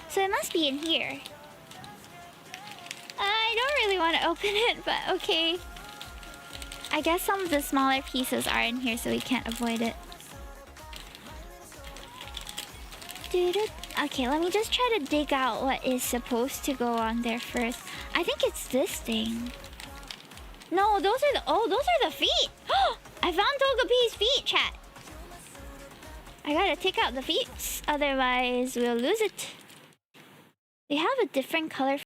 [SPEAKER 1] So it must be in here. I don't really want to open it, but okay. I guess some of the smaller pieces are in here, so we can't avoid it. Okay, let me just try to dig out what is supposed to go on there first. I think it's this thing. No, those are the... Oh, those are the feet! I found Togepi's feet, chat! I gotta take out the feet, otherwise we'll lose it. They have a different color.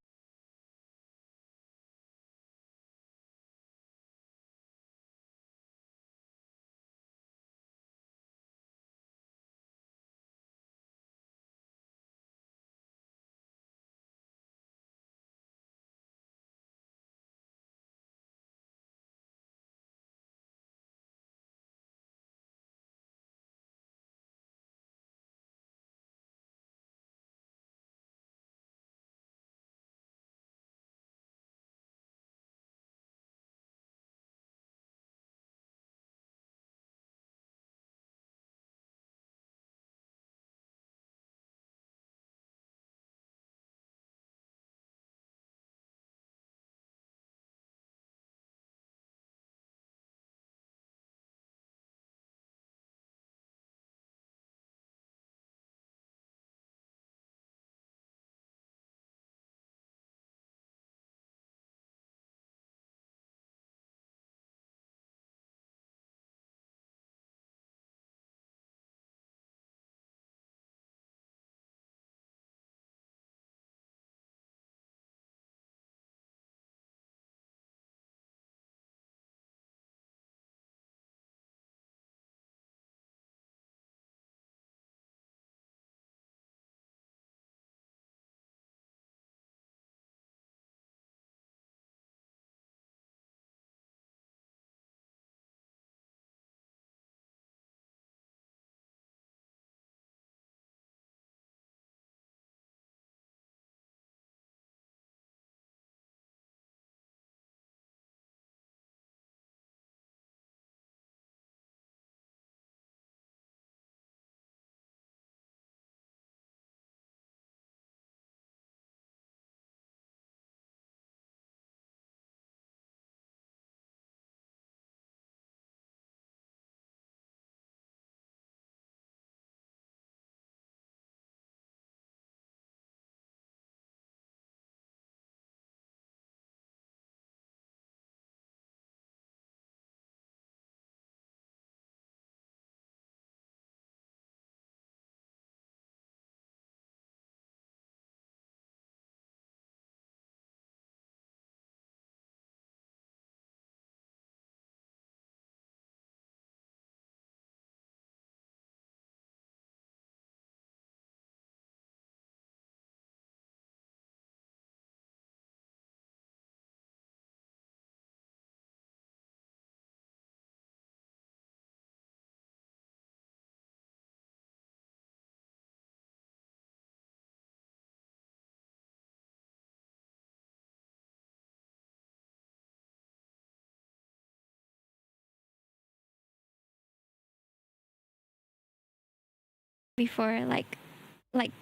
[SPEAKER 1] Before, like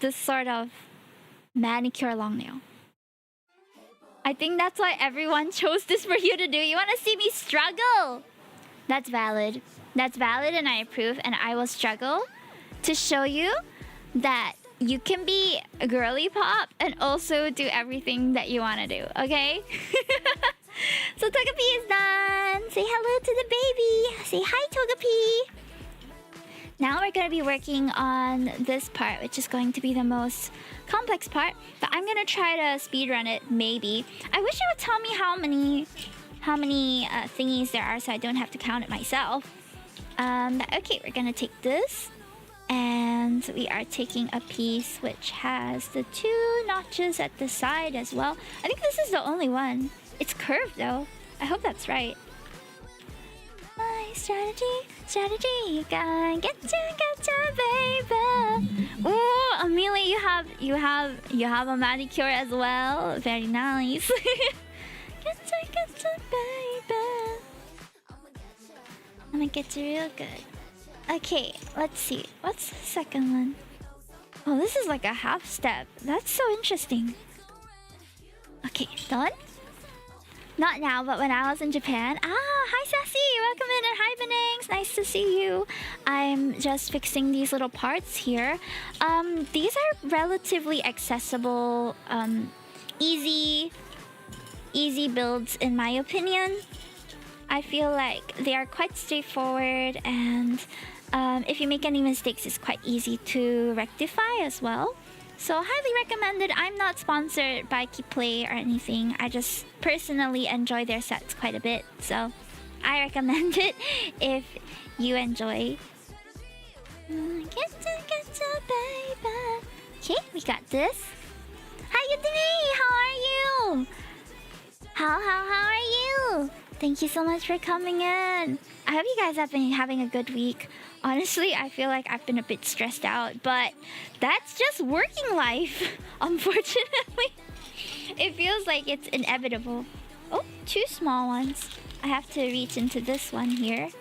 [SPEAKER 1] this sort of manicure long nail. I think that's why everyone chose this for you to do. You want to see me struggle? That's valid. That's valid, and I approve, and I will struggle to show you that you can be a girly pop and also do everything that you want to do, okay? So Togepi is done. Say hello to the baby. Say hi, Togepi. Now we're going to be working on this part, which is going to be the most complex part. But I'm going to try to speedrun it, maybe. I wish it would tell me how many thingies there are so I don't have to count it myself. But okay, we're going to take this. And we are taking a piece which has the 2 notches at the side as well. I think this is the only one. It's curved though. I hope that's right. My strategy, gonna get baby. Ooh, Amelia, you have a manicure as well. Very nice. Get baby. I'm gonna get you real good. Okay, let's see. What's the second one? Oh, this is like a half step. That's so interesting. Okay, done. Not now, but when I was in Japan. Hi Sassy, welcome in, and hi Benings, nice to see you. I'm just fixing these little parts here. These are relatively accessible, easy builds in my opinion. I feel like they are quite straightforward, and if you make any mistakes, it's quite easy to rectify as well. So highly recommended. I'm not sponsored by Keep Play or anything. I just personally enjoy their sets quite a bit. So I recommend it if you enjoy. Okay, we got this. Hi Yudini, how are you? How are you? Thank you so much for coming in. I hope you guys have been having a good week. Honestly, I feel like I've been a bit stressed out, but that's just working life, unfortunately. It feels like it's inevitable. Oh, 2 small ones. I have to reach into this one here.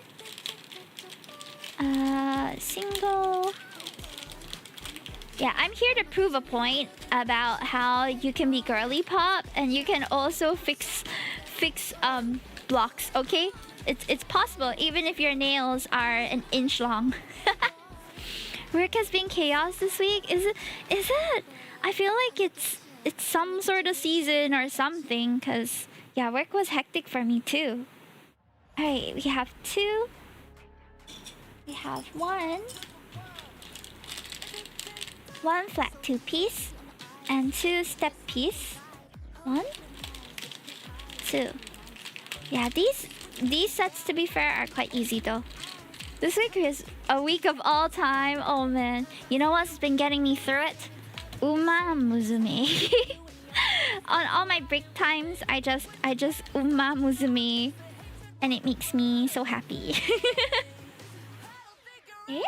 [SPEAKER 1] Single. Yeah, I'm here to prove a point about how you can be girly pop and you can also fix blocks, okay? It's possible, even if your nails are an inch long. Work has been chaos this week. Is it? I feel like it's some sort of season or something, cause yeah, work was hectic for me too. Alright, we have 2. We have 1 flat 2-piece and 2 step piece. 1, 2. Yeah, these sets, to be fair, are quite easy though. This week is a week of all time. Oh man, you know what's been getting me through it? Musume. On all my break times, I just Musume, and it makes me so happy. Okay.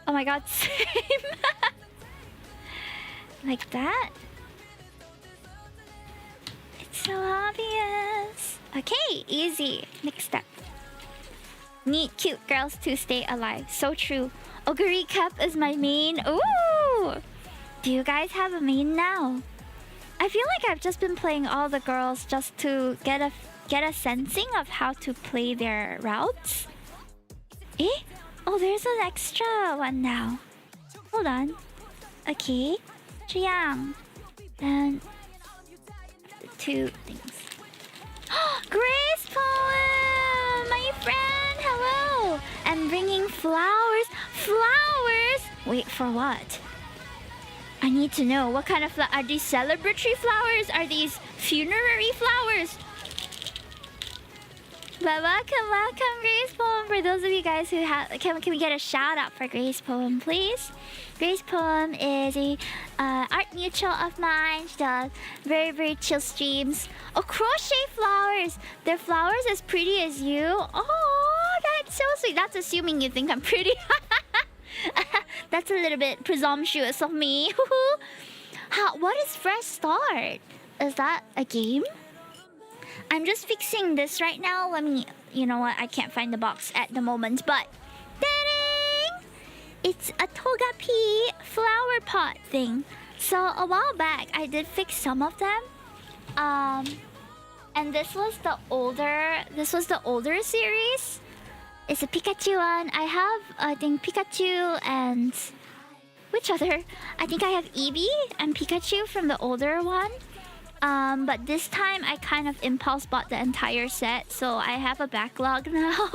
[SPEAKER 1] Oh my god, same. Like that. It's so obvious. Okay, easy. Next step. Need cute girls to stay alive. So true. Oguri Cap is my main. Ooh! Do you guys have a main now? I feel like I've just been playing all the girls just to get a sensing of how to play their routes. Eh? Oh, there's an extra one now. Hold on. Okay. Chiang. And 2 things. Grace Poem! My friend! Hello! I'm bringing flowers. Flowers? Wait, for what? I need to know. What kind of flowers? Are these celebratory flowers? Are these funerary flowers? But welcome, Grace Poem. For those of you guys who have, can we get a shout out for Grace Poem, please? Grace Poem is a art mutual of mine. She does very, very chill streams. Oh, crochet flowers. They're flowers as pretty as you. Oh, that's so sweet. That's assuming you think I'm pretty. That's a little bit presumptuous of me. What is Fresh Start? Is that a game? I'm just fixing this right now. Let me... You know what? I can't find the box at the moment, but... Ta-ding! It's a Togepi flower pot thing. So, a while back, I did fix some of them. And this was the older series. It's a Pikachu one. I have, I think, Pikachu and... Which other? I think I have Eevee and Pikachu from the older one. But this time I kind of impulse bought the entire set, so I have a backlog now.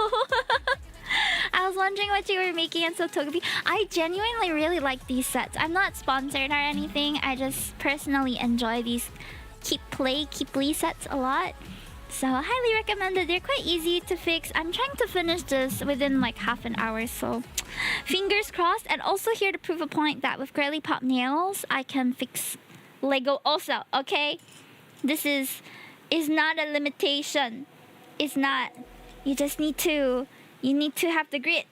[SPEAKER 1] I was wondering what you were making in Sotogepi. I genuinely really like these sets. I'm not sponsored or anything. I just personally enjoy these Keep Play sets a lot. So highly recommended. They're quite easy to fix. I'm trying to finish this within like half an hour, so fingers crossed. And also here to prove a point that with girly pop nails, I can fix Lego also, okay? This is not a limitation. It's not. You just need to have the grit.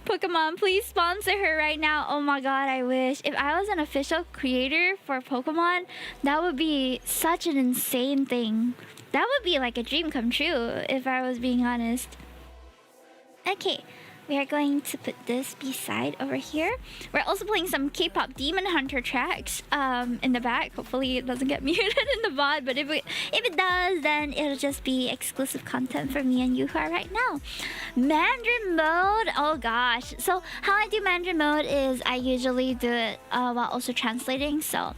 [SPEAKER 1] Pokemon, please sponsor her right now. Oh my god, I wish. If I was an official creator for Pokemon, that would be such an insane thing. That would be like a dream come true, if I was being honest. Okay, we are going to put this beside over here. We're also playing some K-pop Demon Hunter tracks in the back. Hopefully it doesn't get muted in the VOD, but if it does, then it'll just be exclusive content for me and you who are right now. Mandarin mode, oh gosh. So how I do Mandarin mode is I usually do it while also translating. So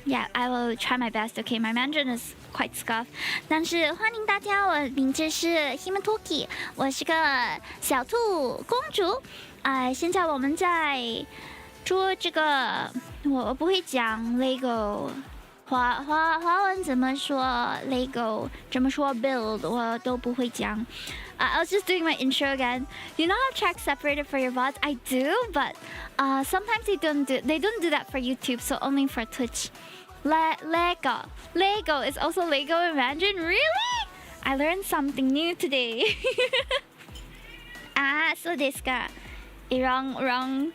[SPEAKER 1] yeah, I will try my best. Okay, my Mandarin is quite scuffed. 但是欢迎大家，我名字是 Himatoki， 我是个小兔公主。现在我们在做这个，我不会讲 Lego， 华文怎么说 Lego， 怎么说 build， 我都不会讲。I was just doing my intro again. You know how tracks separated for your VODs? I do, but sometimes they don't do that for YouTube, so only for Twitch. Lego is also Lego in Mandarin. Really? I learned something new today. So this guy, wrong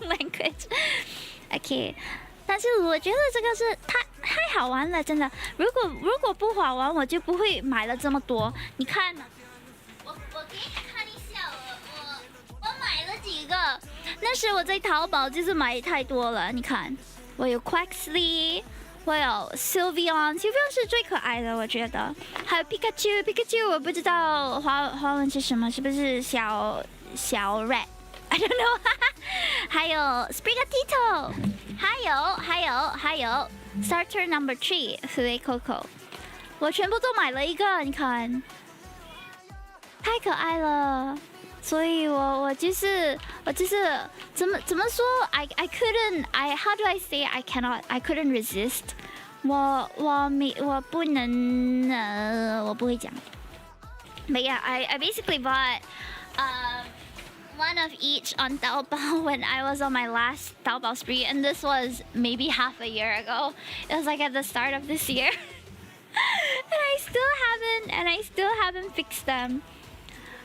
[SPEAKER 1] language. Okay. 但是我觉得这个是太好玩了，真的。如果不好玩，我就不会买了这么多。你看，我给你看一下，我买了几个。那时我在淘宝就是买太多了。你看，我有 Quaxley， 我有 Sylveon 是最可爱的，我觉得。还有 Pikachu 我不知道华文是什么，是不是小 rat？I don't know 还有 Sprigatito 还有 Starter number 3 Fue Coco 我全部都买了一个你看太可爱了所以我就是怎么说 I couldn't how do I say I couldn't resist 我不能我不会讲 But yeah I basically bought one of each on Taobao when I was on my last Taobao spree and this was maybe half a year ago. It was like at the start of this year. and I still haven't fixed them.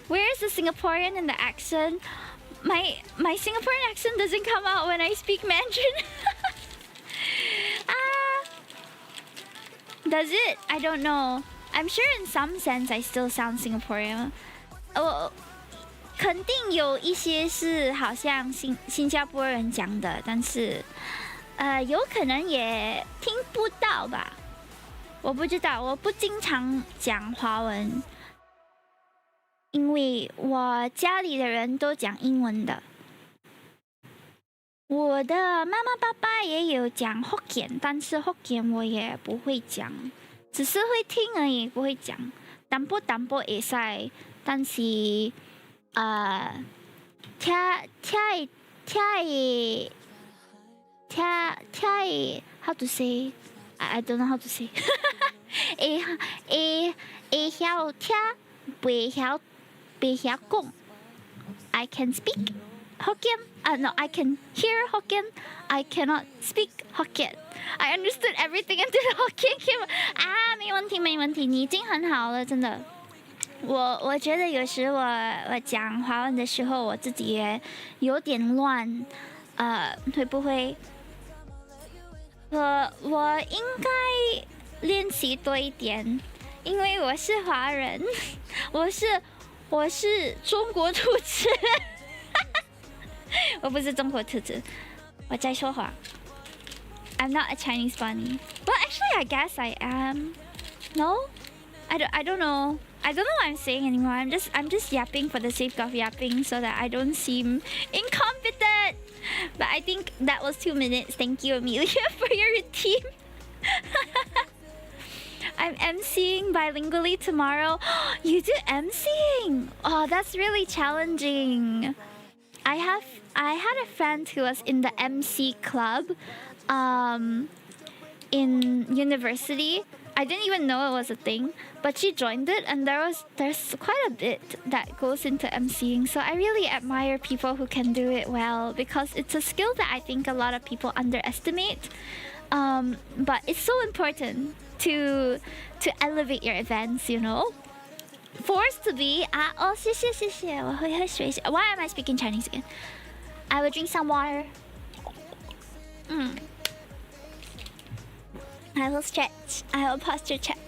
[SPEAKER 1] Where is the Singaporean in the accent? My Singaporean accent doesn't come out when I speak Mandarin. Does it? I don't know. I'm sure in some sense I still sound Singaporean. Oh, 肯定有一些是好像新加坡人讲的，但是有可能也听不到吧。我不知道，我不经常讲华文，因为我家里的人都讲英文的。我的妈妈爸爸也有讲福建，但是福建我也不会讲，只是会听而已，不会讲。淡薄会使，但是。听 how to say I don't know how to say 晓听不晓讲 I can speak Hokkien no I can hear Hokkien I cannot speak Hokkien I understood everything until the Hokkien came 没问题你已经很好了真的我觉得有时我讲华文的时候，我自己也有点乱，会不会？我应该练习多一点，因为我是华人，我是中国兔子，我不是中国兔子，我在说谎。I'm not a Chinese bunny. Well, actually, I guess I am. No, I don't know. I don't know what I'm saying anymore. I'm just yapping for the sake of yapping so that I don't seem incompetent. But I think that was 2 minutes. Thank you, Amelia, for your routine. I'm emceeing bilingually tomorrow. You do emceeing? Oh, that's really challenging. I had a friend who was in the MC club in university. I didn't even know it was a thing, but she joined it, and there's quite a bit that goes into emceeing. So I really admire people who can do it well because it's a skill that I think a lot of people underestimate. But it's so important to elevate your events, you know. Forced to be Why am I speaking Chinese again? I will drink some water. I will stretch. I will posture check.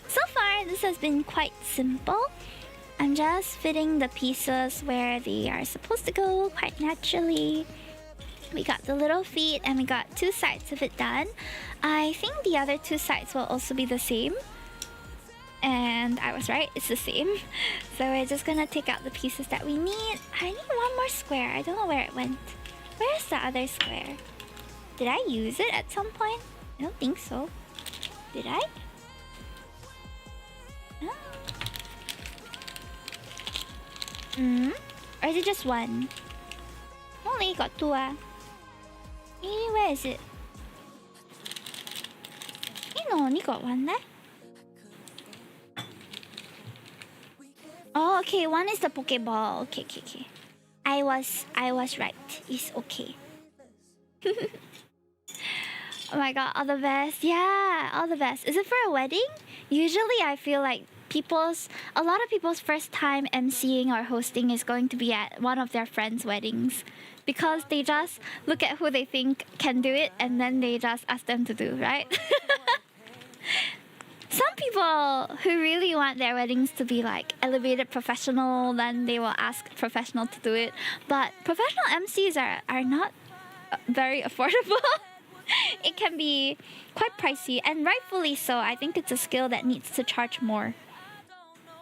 [SPEAKER 1] So far, this has been quite simple. I'm just fitting the pieces where they are supposed to go quite naturally. We got the little feet and we got 2 sides of it done. I think the other 2 sides will also be the same. And I was right, it's the same. So we're just gonna take out the pieces that we need. I need one more square. I don't know where it went. Where's the other square? Did I use it at some point? I don't think so. Did I? No. Or is it just one? Only got 2 ah. Where is it? Only got 1 there. Oh, okay. 1 is the Pokeball. Okay. I was right. It's okay. Oh my god, all the best. Yeah, all the best. Is it for a wedding? Usually I feel like a lot of people's first time emceeing or hosting is going to be at one of their friends' weddings. Because they just look at who they think can do it and then they just ask them to do, right? Some people who really want their weddings to be like elevated professional, then they will ask professional to do it. But professional MCs are not very affordable. It can be quite pricey, and rightfully so. I think it's a skill that needs to charge more.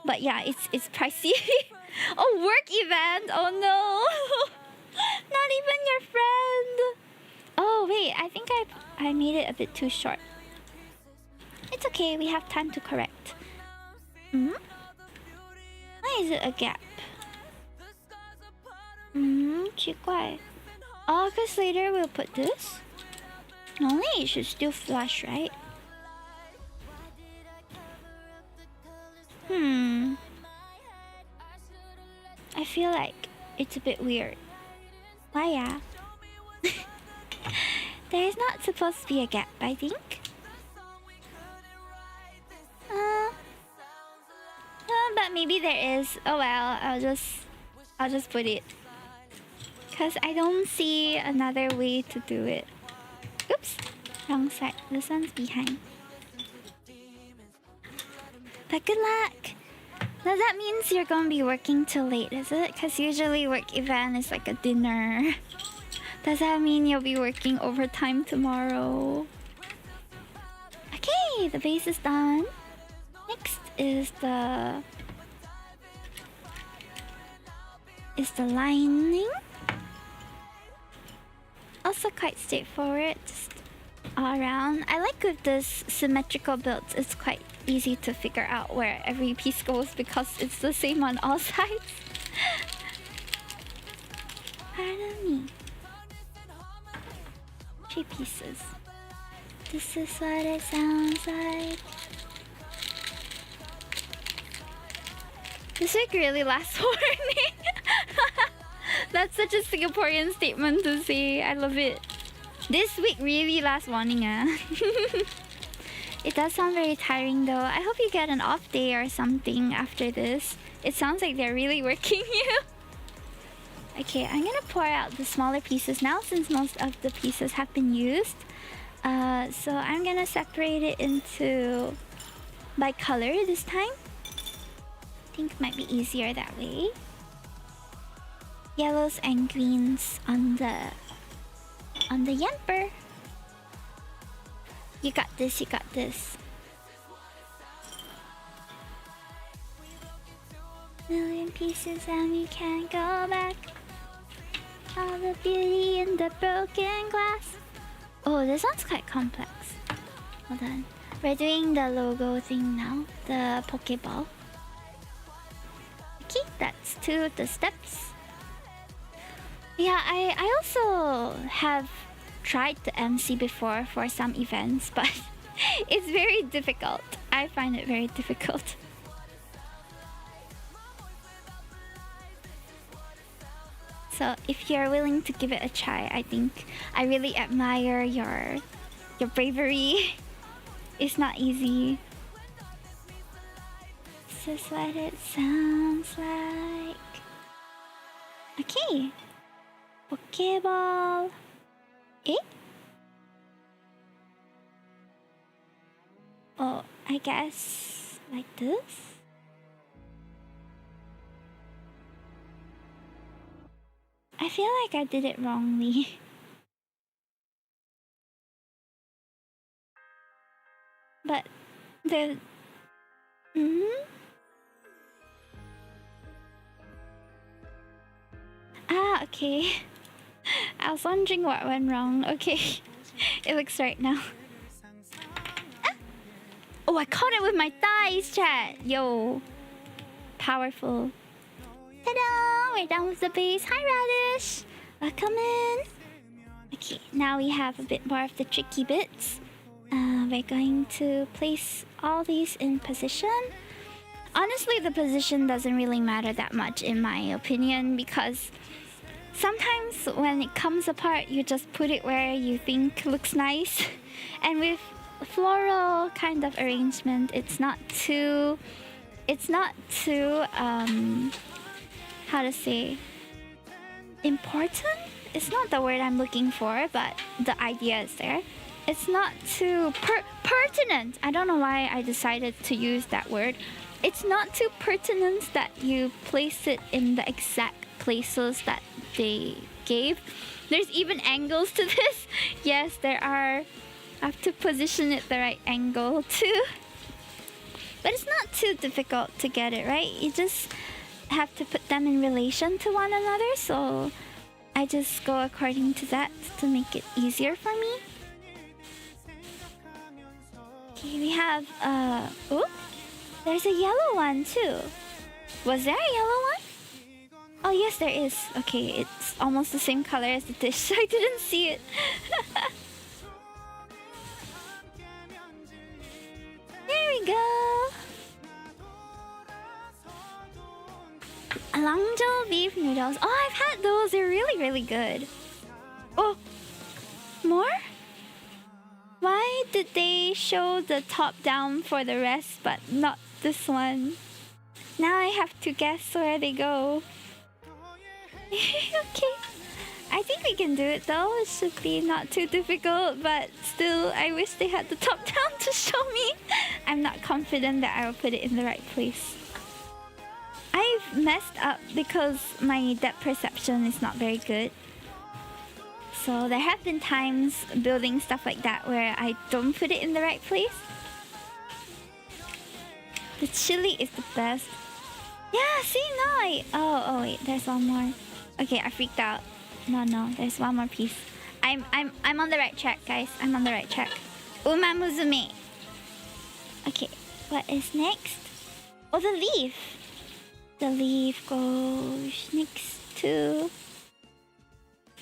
[SPEAKER 1] But yeah, it's pricey. Oh, work event! Oh no! Not even your friend! Oh wait, I think I made it a bit too short. It's okay, we have time to correct. Why is it a gap? 奇怪. Oh, because later we'll put this? Normally it should still flush, right? I feel like it's a bit weird. Why, yeah? There is not supposed to be a gap, I think. But maybe there is. Oh well, I'll just put it. Cause I don't see another way to do it. Oops, wrong side. This one's behind. But good luck. Now that means you're gonna be working till late, is it? Cause usually work event is like a dinner. Does that mean you'll be working overtime tomorrow? Okay, the base is done. Next is the lining. Also quite straightforward, just all around. I like with this symmetrical builds, it's quite easy to figure out where every piece goes because it's the same on all sides. Pardon me. 3 pieces. This is what it sounds like. This week really lasts warning. That's such a Singaporean statement to say. I love it. This week really last warning, ah. It does sound very tiring though. I hope you get an off day or something after this. It sounds like they're really working you. Okay, I'm gonna pour out the smaller pieces now since most of the pieces have been used. So I'm gonna separate it into by color this time. I think it might be easier that way. Yellows and greens on the yamper. You got this, you got this. Million pieces and we can't go back. All the beauty in the broken glass. Oh, this one's quite complex. Hold on. We're doing the logo thing now. The Pokeball. Okay, that's 2 of the steps. Yeah, I also have tried to MC before for some events, but it's very difficult. I find it very difficult. So if you're willing to give it a try, I think I really admire your bravery. It's not easy. This is what it sounds like. Okay. Pokeball. Eh? Oh, I guess like this. I feel like I did it wrongly. But the... Ah, okay. I was wondering what went wrong. Okay. It looks right now. Ah! Oh, I caught it with my thighs, chat. Yo. Powerful. Ta-da! We're done with the base. Hi, Radish. Welcome in. Okay, now we have a bit more of the tricky bits. We're going to place all these in position. Honestly, the position doesn't really matter that much in my opinion, because sometimes when it comes apart, you just put it where you think looks nice. And with floral kind of arrangement, it's not too how to say, important? It's not the word I'm looking for, but the idea is there. It's not too pertinent. I don't know why I decided to use that word. It's not too pertinent that you place it in the exact places that they gave. There's even angles to this. Yes, there are. I have to position it the right angle too. But it's not too difficult to get it right. You just have to put them in relation to one another. So I just go according to that to make it easier for me. Okay, we have oh, there's a yellow one too. Was there a yellow one? Oh yes, there is. Okay, it's almost the same color as the dish, so I didn't see it. There we go. Langzhou beef noodles. Oh, I've had those. They're really, really good. Oh, more? Why did they show the top down for the rest, but not this one? Now I have to guess where they go. Okay. I think we can do it though. It should be not too difficult, but still, I wish they had the top down to show me. I'm not confident that I will put it in the right place. I've messed up because my depth perception is not very good. So there have been times building stuff like that where I don't put it in the right place. The chili is the best. Yeah, see now oh wait, there's one more. Okay, I freaked out. No, there's one more piece. I'm on the right track, guys. I'm on the right track. Uma Musume. Okay, what is next? Oh, the leaf. The leaf goes next to...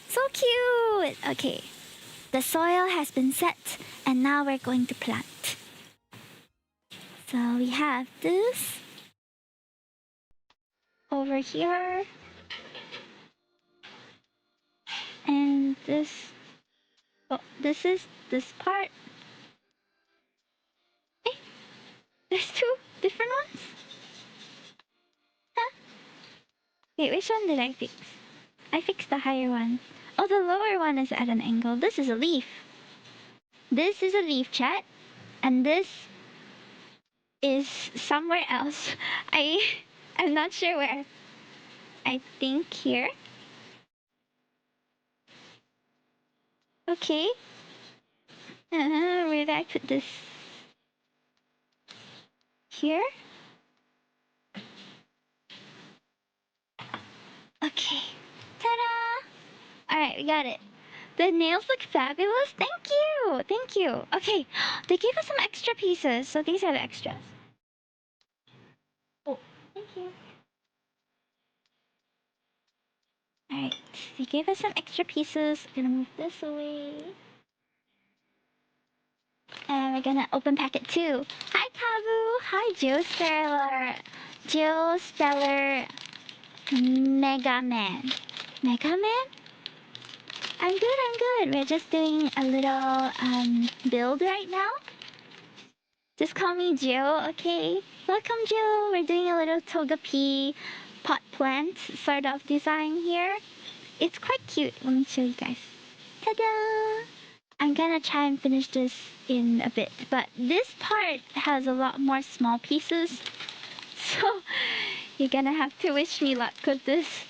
[SPEAKER 1] So cute! Okay, the soil has been set and now we're going to plant. So we have this over here. And this... Oh, this is this part. Eh? There's two different ones? Huh? Wait, which one did I fix? I fixed the higher one. Oh, the lower one is at an angle. This is a leaf. This is a leaf, chat. And this is somewhere else. I'm not sure where. I think here. Okay. Where did I put this? Here? Okay. Ta-da! Alright, we got it. The nails look fabulous. Thank you. Thank you. Okay. They gave us some extra pieces. So these are the extras. Oh, thank you. Alright. They gave us some extra pieces. I'm gonna move this away. And we're gonna open packet 2. Hi, Kabu. Hi, Jill Stellar. Jill Stellar Mega Man. Mega Man? I'm good. We're just doing a little build right now. Just call me Jill, okay? Welcome, Jill. We're doing a little Togepi pot plant sort of design here. It's quite cute. Let me show you guys. Ta-da! I'm gonna try and finish this in a bit, but this part has a lot more small pieces. So you're gonna have to wish me luck with this.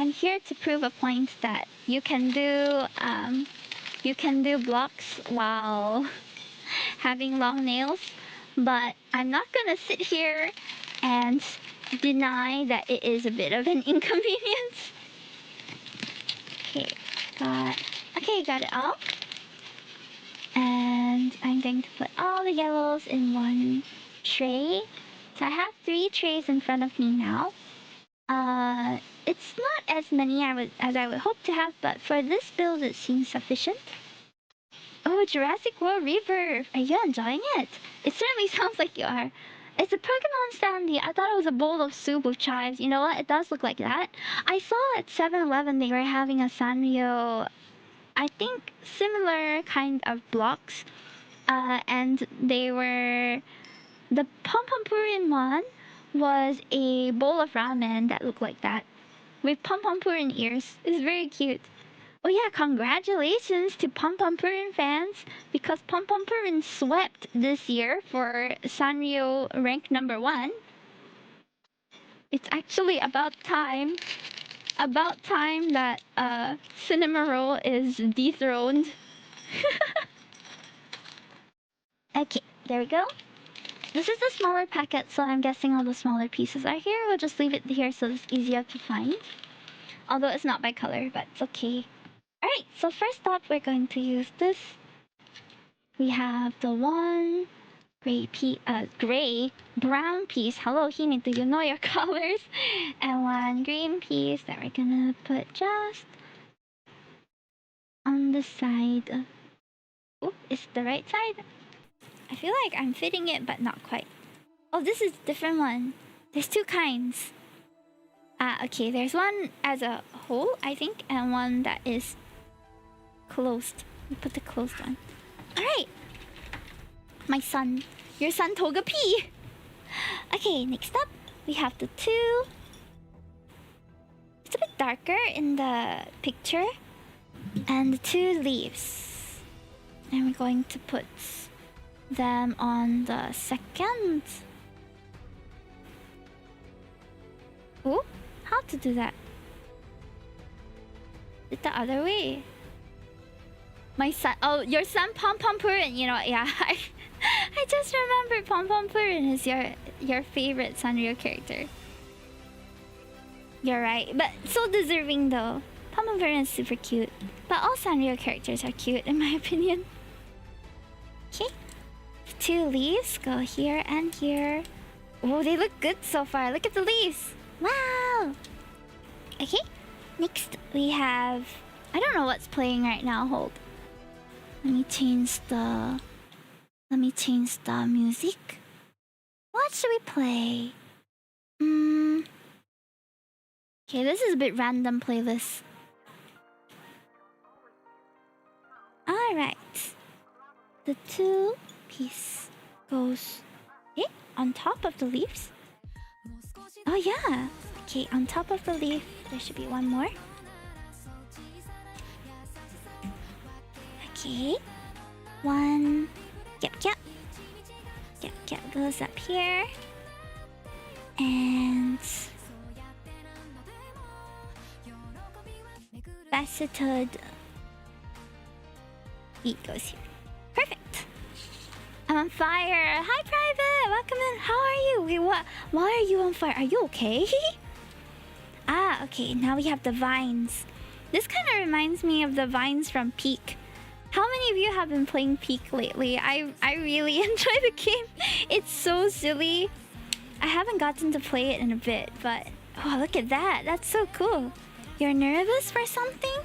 [SPEAKER 1] I'm here to prove a point that you can do blocks while having long nails, but I'm not gonna sit here and deny that it is a bit of an inconvenience. Got it all. And I'm going to put all the yellows in one tray. So I have 3 trays in front of me now. It's not as many as I would hope to have, but for this build it seems sufficient. Oh, Jurassic World Rebirth! Are you enjoying it? It certainly sounds like you are. It's a Pokemon standee. I thought it was a bowl of soup with chives. You know what? It does look like that. I saw at 7-Eleven they were having a Sanrio, I think, similar kind of blocks. And they were... The Pompompurin one was a bowl of ramen that looked like that. With Pompompurin ears. It's very cute. Oh yeah, congratulations to Pompompurin fans, because Pompompurin swept this year for Sanrio rank number 1. It's actually about time that Cinema Roll is dethroned. Okay, there we go. This is the smaller packet, so I'm guessing all the smaller pieces are here. We'll just leave it here so it's easier to find. Although it's not by color, but it's okay. Alright, so first up we're going to use this. We have the one brown piece. Hello, Hime, do you know your colors? And one green piece that we're gonna put just on the side. Oh, is it the right side? I feel like I'm fitting it, but not quite. Oh, this is a different one. There's 2 kinds. Okay, there's one as a whole, I think, and one that is closed. We put the closed one. Alright. My son. Your son Togepi. Okay, next up, we have the 2. It's a bit darker in the picture. And the 2 leaves. And we're going to put them on the second. Oh, how to do that? It's the other way. My son, oh, your son Pompompurin, you know, yeah. I just remembered Pompompurin is your favorite Sanrio character. You're right, but so deserving though. Pompompurin is super cute, but all Sanrio characters are cute in my opinion. Okay, 2 leaves go here and here. Oh, they look good so far. Look at the leaves. Wow. Okay, next we have, I don't know what's playing right now. Hold. Let me change the music. What should we play? Okay, this is a bit random playlist. Alright. The 2 piece goes on top of the leaves. Oh yeah. Okay, on top of the leaf there should be one more. Okay. One. Yep. Goes up here. And faceted beat goes here. Perfect. I'm on fire. Hi, Private. Welcome in. How are you? Wait, what? Why are you on fire? Are you okay? Okay. Now we have the vines. This kind of reminds me of the vines from Peak. How many of you have been playing Peak lately? I really enjoy the game. It's so silly. I haven't gotten to play it in a bit, but oh, look at that. That's so cool. You're nervous for something?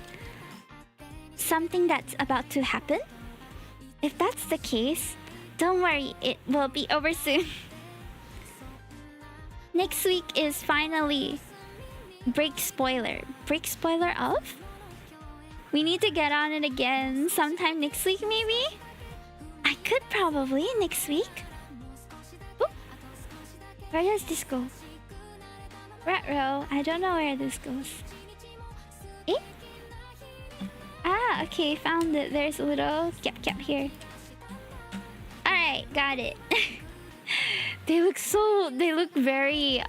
[SPEAKER 1] Something that's about to happen? If that's the case, don't worry, it will be over soon. Next week is finally break spoiler. Break spoiler of? We need to get on it again sometime next week, maybe? I could probably next week. Oop. Where does this go? Ruh-roh, I don't know where this goes. Okay, found it. There's a little cap here. Alright, got it. They look very,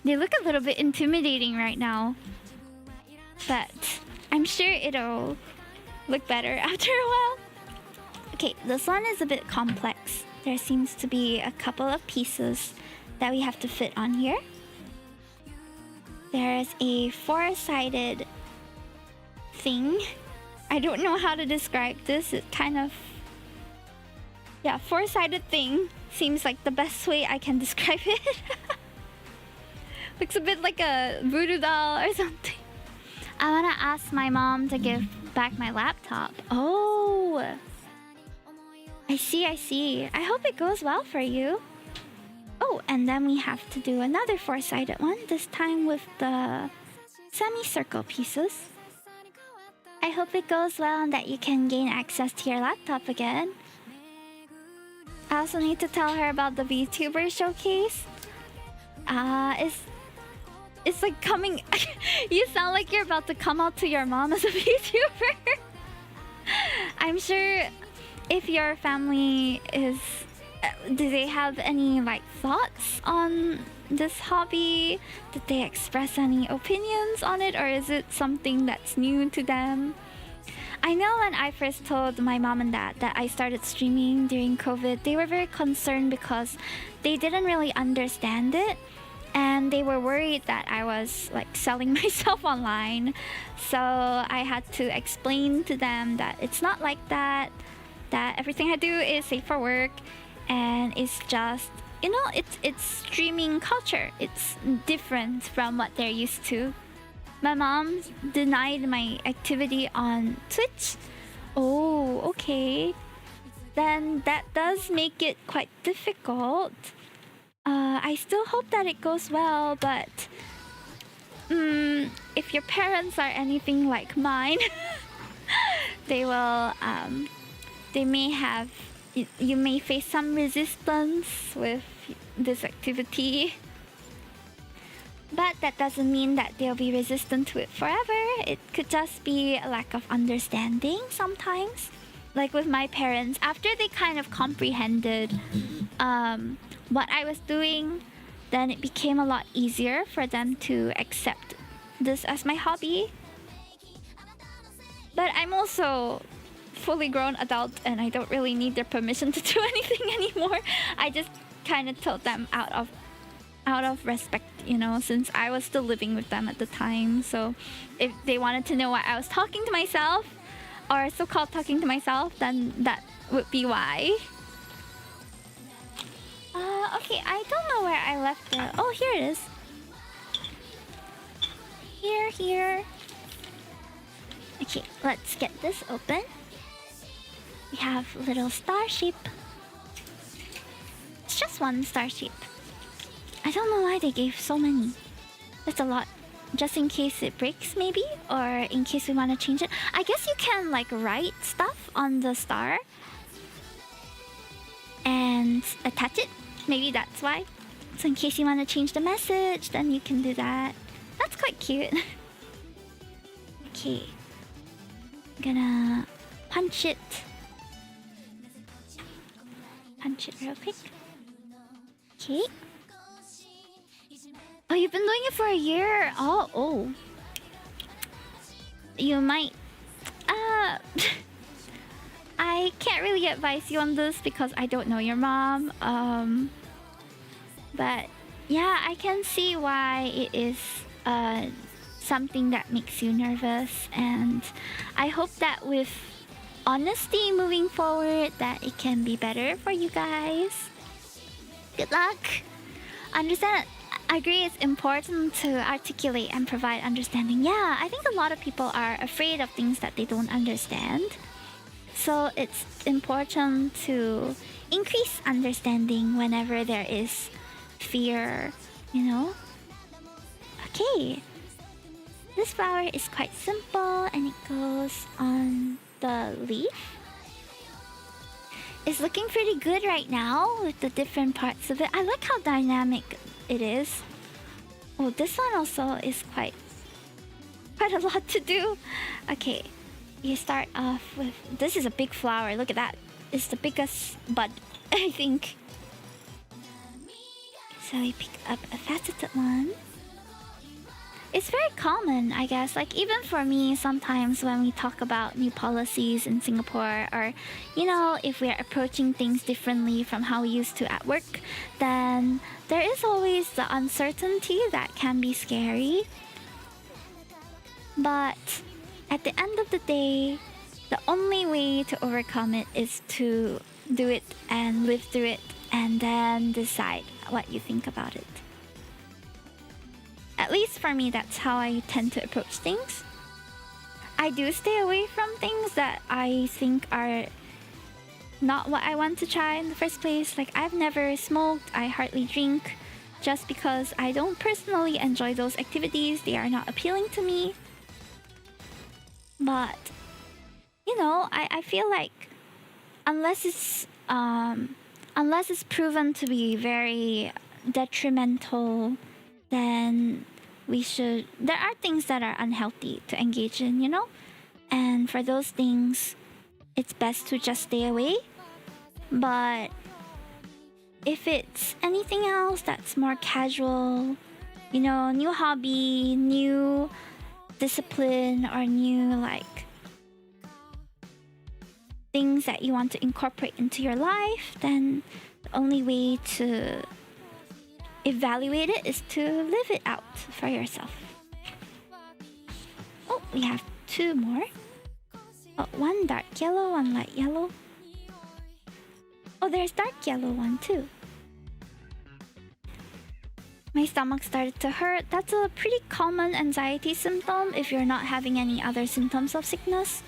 [SPEAKER 1] they look a little bit intimidating right now. but I'm sure it'll look better after a while. Okay, this one is a bit complex. There seems to be a couple of pieces that we have to fit on here. There's a four-sided thing. I don't know how to describe this. It kind of... yeah, four-sided thing seems like the best way I can describe it. Looks a bit like a voodoo doll or something. I wanna ask my mom to give back my laptop. Oh! I see. I hope it goes well for you. Oh, and then we have to do another four-sided one, this time with the semicircle pieces. I hope it goes well and that you can gain access to your laptop again. I also need to tell her about the Vtuber showcase. It's like coming... You sound like you're about to come out to your mom as a Vtuber. I'm sure if your family is... do they have any like thoughts on this hobby? Did they express any opinions on it, or is it something that's new to them? I know when I first told my mom and dad that I started streaming during COVID, they were very concerned because they didn't really understand it. And they were worried that I was like selling myself online. So I had to explain to them that it's not like that. That everything I do is safe for work. And it's just, you know, it's streaming culture. It's different from what they're used to. My mom denied my activity on Twitch. Oh, okay. Then that does make it quite difficult. I still hope that it goes well, but if your parents are anything like mine, they will, they may have, you may face some resistance with this activity. But that doesn't mean that they'll be resistant to it forever. It could just be a lack of understanding sometimes. Like with my parents, after they kind of comprehended what I was doing, then it became a lot easier for them to accept this as my hobby. But I'm also fully grown adult and I don't really need their permission to do anything anymore. I just kind of told them out of respect, you know, since I was still living with them at the time. So if they wanted to know why I was talking to myself, or so-called talking to myself, then that would be why. Okay, I don't know where I left the... Oh, here it is. Here. Okay, let's get this open. We have little starship. It's just one starship. I don't know why they gave so many. That's a lot. Just in case it breaks, maybe? Or in case we want to change it. I guess you can, like, write stuff on the star. And attach it. Maybe that's why. So in case you want to change the message, then you can do that. That's quite cute. Okay. I'm gonna punch it. Punch it real quick. Okay. Oh, you've been doing it for a year. Oh. You might... I can't really advise you on this because I don't know your mom. But yeah, I can see why it is something that makes you nervous. And I hope that with honesty moving forward, that it can be better for you guys. Good luck. Understand. I agree it's important to articulate and provide understanding. Yeah, I think a lot of people are afraid of things that they don't understand. So it's important to increase understanding whenever there is fear, you know? Okay. This flower is quite simple and it goes on the leaf. It's looking pretty good right now with the different parts of it. I like how dynamic it is. Oh, this one also is quite a lot to do. Okay, you start off with... This is a big flower, look at that. It's the biggest bud, I think. So you pick up a faceted one. it's very common, I guess. Like, even for me, sometimes when we talk about new policies in Singapore, or, you know, if we're approaching things differently from how we used to at work, then there is always the uncertainty that can be scary. But at the end of the day, the only way to overcome it is to do it and live through it and then decide what you think about it. At least for me, that's how I tend to approach things. I do stay away from things that I think are not what I want to try in the first place. Like, I've never smoked, I hardly drink, just because I don't personally enjoy those activities. They are not appealing to me. But, you know, I feel like unless it's proven to be very detrimental, then there are things that are unhealthy to engage in, you know? And for those things, it's best to just stay away. But if it's anything else that's more casual, you know, new hobby, new discipline, or new, like, things that you want to incorporate into your life, then the only way to evaluate it is to live it out for yourself. Oh, we have two more. Oh, one dark yellow, one light yellow. Oh, there's dark yellow one too. My stomach started to hurt. That's a pretty common anxiety symptom if you're not having any other symptoms of sickness.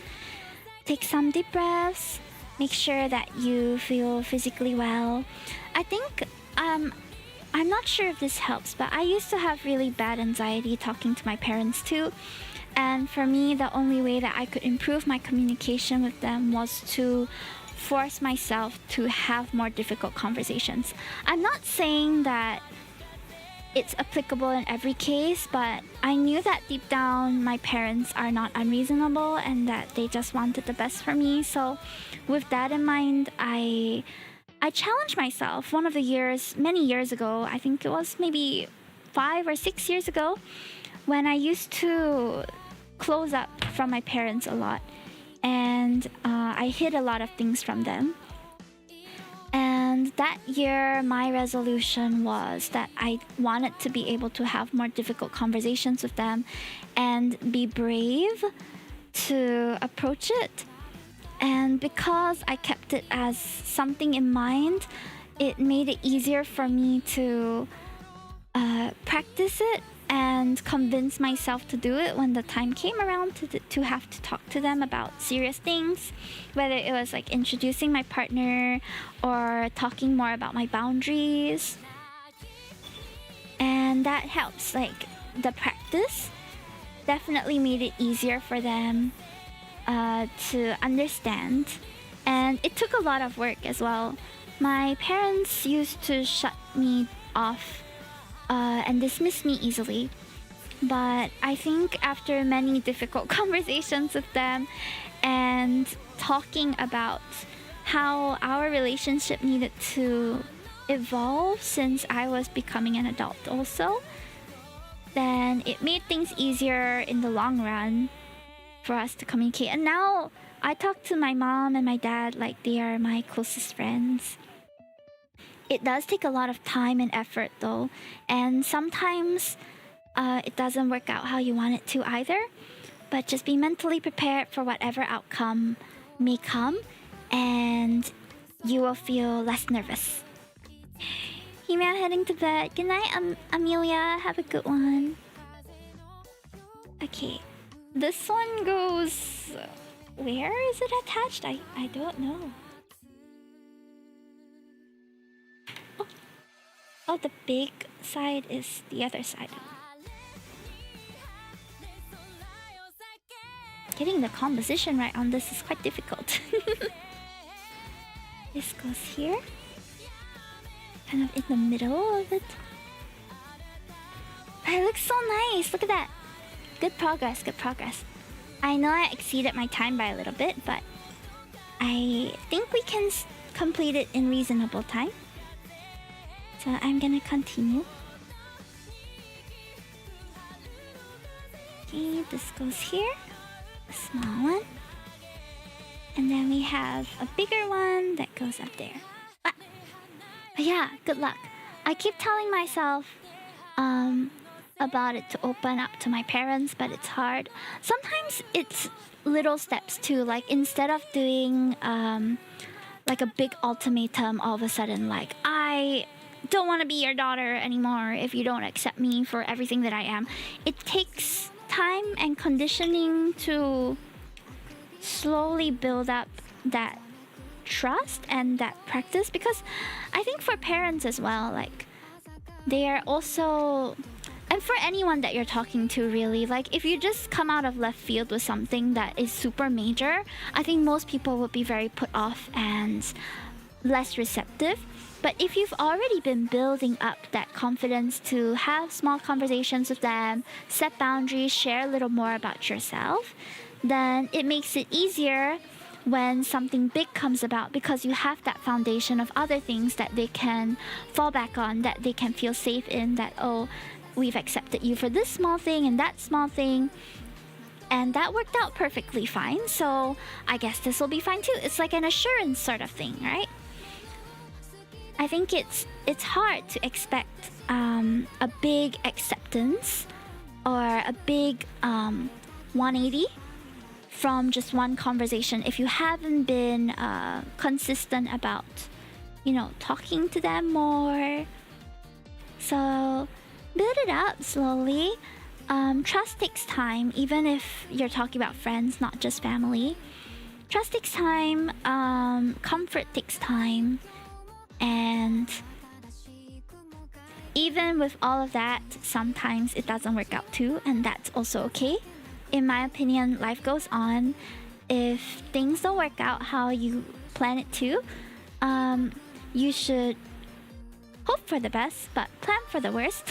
[SPEAKER 1] Take some deep breaths. Make sure that you feel physically well. I think, I'm not sure if this helps, but I used to have really bad anxiety talking to my parents too. And for me, the only way that I could improve my communication with them was to force myself to have more difficult conversations. I'm not saying that it's applicable in every case, but I knew that deep down my parents are not unreasonable and that they just wanted the best for me. So with that in mind, I challenged myself. One of the years, many years ago, I think it was maybe 5 or 6 years ago, when I used to close up from my parents a lot, and I hid a lot of things from them. And that year, my resolution was that I wanted to be able to have more difficult conversations with them and be brave to approach it. And because I kept it as something in mind, it made it easier for me to practice it and convince myself to do it when the time came around to have to talk to them about serious things, whether it was like introducing my partner or talking more about my boundaries. And that helps. Like, the practice definitely made it easier for them to understand, and it took a lot of work as well. My parents used to shut me off and dismiss me easily, but I think after many difficult conversations with them and talking about how our relationship needed to evolve since I was becoming an adult also, then it made things easier in the long run for us to communicate. And now I talk to my mom and my dad like they are my closest friends. It does take a lot of time and effort though, and sometimes it doesn't work out how you want it to either, but just be mentally prepared for whatever outcome may come, and you will feel less nervous. Hime, I'm heading to bed. Good night, Amelia. Have a good one. Okay, this one goes... Where is it attached? I don't know. Oh, the big side is the other side. Getting the composition right on this is quite difficult. This goes here. Kind of in the middle of it. It looks so nice. Look at that. Good progress, good progress. I know I exceeded my time by a little bit, but I think we can complete it in reasonable time. So I'm gonna continue. Okay, this goes here. A small one. And then we have a bigger one that goes up there. Ah. Yeah, good luck. I keep telling myself about it to open up to my parents, but it's hard. Sometimes it's little steps too. Like instead of doing like a big ultimatum all of a sudden, like I don't want to be your daughter anymore if you don't accept me for everything that I am. It takes time and conditioning to slowly build up that trust and that practice, because I think for parents as well, like they are also, and for anyone that you're talking to really, like if you just come out of left field with something that is super major, I think most people would be very put off and less receptive. But if you've already been building up that confidence to have small conversations with them, set boundaries, share a little more about yourself, then it makes it easier when something big comes about, because you have that foundation of other things that they can fall back on, that they can feel safe in, that, oh, we've accepted you for this small thing and that small thing, and that worked out perfectly fine, so I guess this will be fine too. It's like an assurance sort of thing, right? I think it's hard to expect a big acceptance or a big 180 from just one conversation if you haven't been consistent about, you know, talking to them more. So build it up slowly. Trust takes time, even if you're talking about friends, not just family. Trust takes time. Comfort takes time. And even with all of that, sometimes it doesn't work out too, and that's also okay. In my opinion, life goes on. If things don't work out how you plan it to, you should hope for the best, but plan for the worst.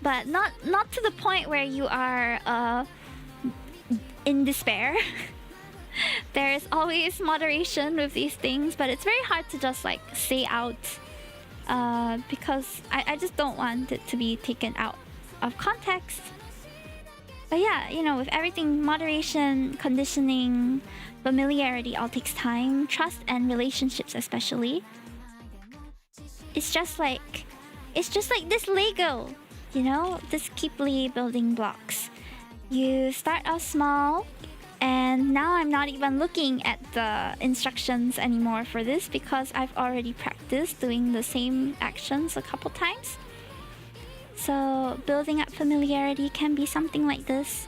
[SPEAKER 1] But not to the point where you are in despair. There is always moderation with these things, but it's very hard to just like say out because I just don't want it to be taken out of context. But yeah, you know, with everything, moderation, conditioning, familiarity all takes time. Trust and relationships especially. It's just like this Lego, you know, this Keeply building blocks. You start off small, and now I'm not even looking at the instructions anymore for this because I've already practiced doing the same actions a couple times. So building up familiarity can be something like this.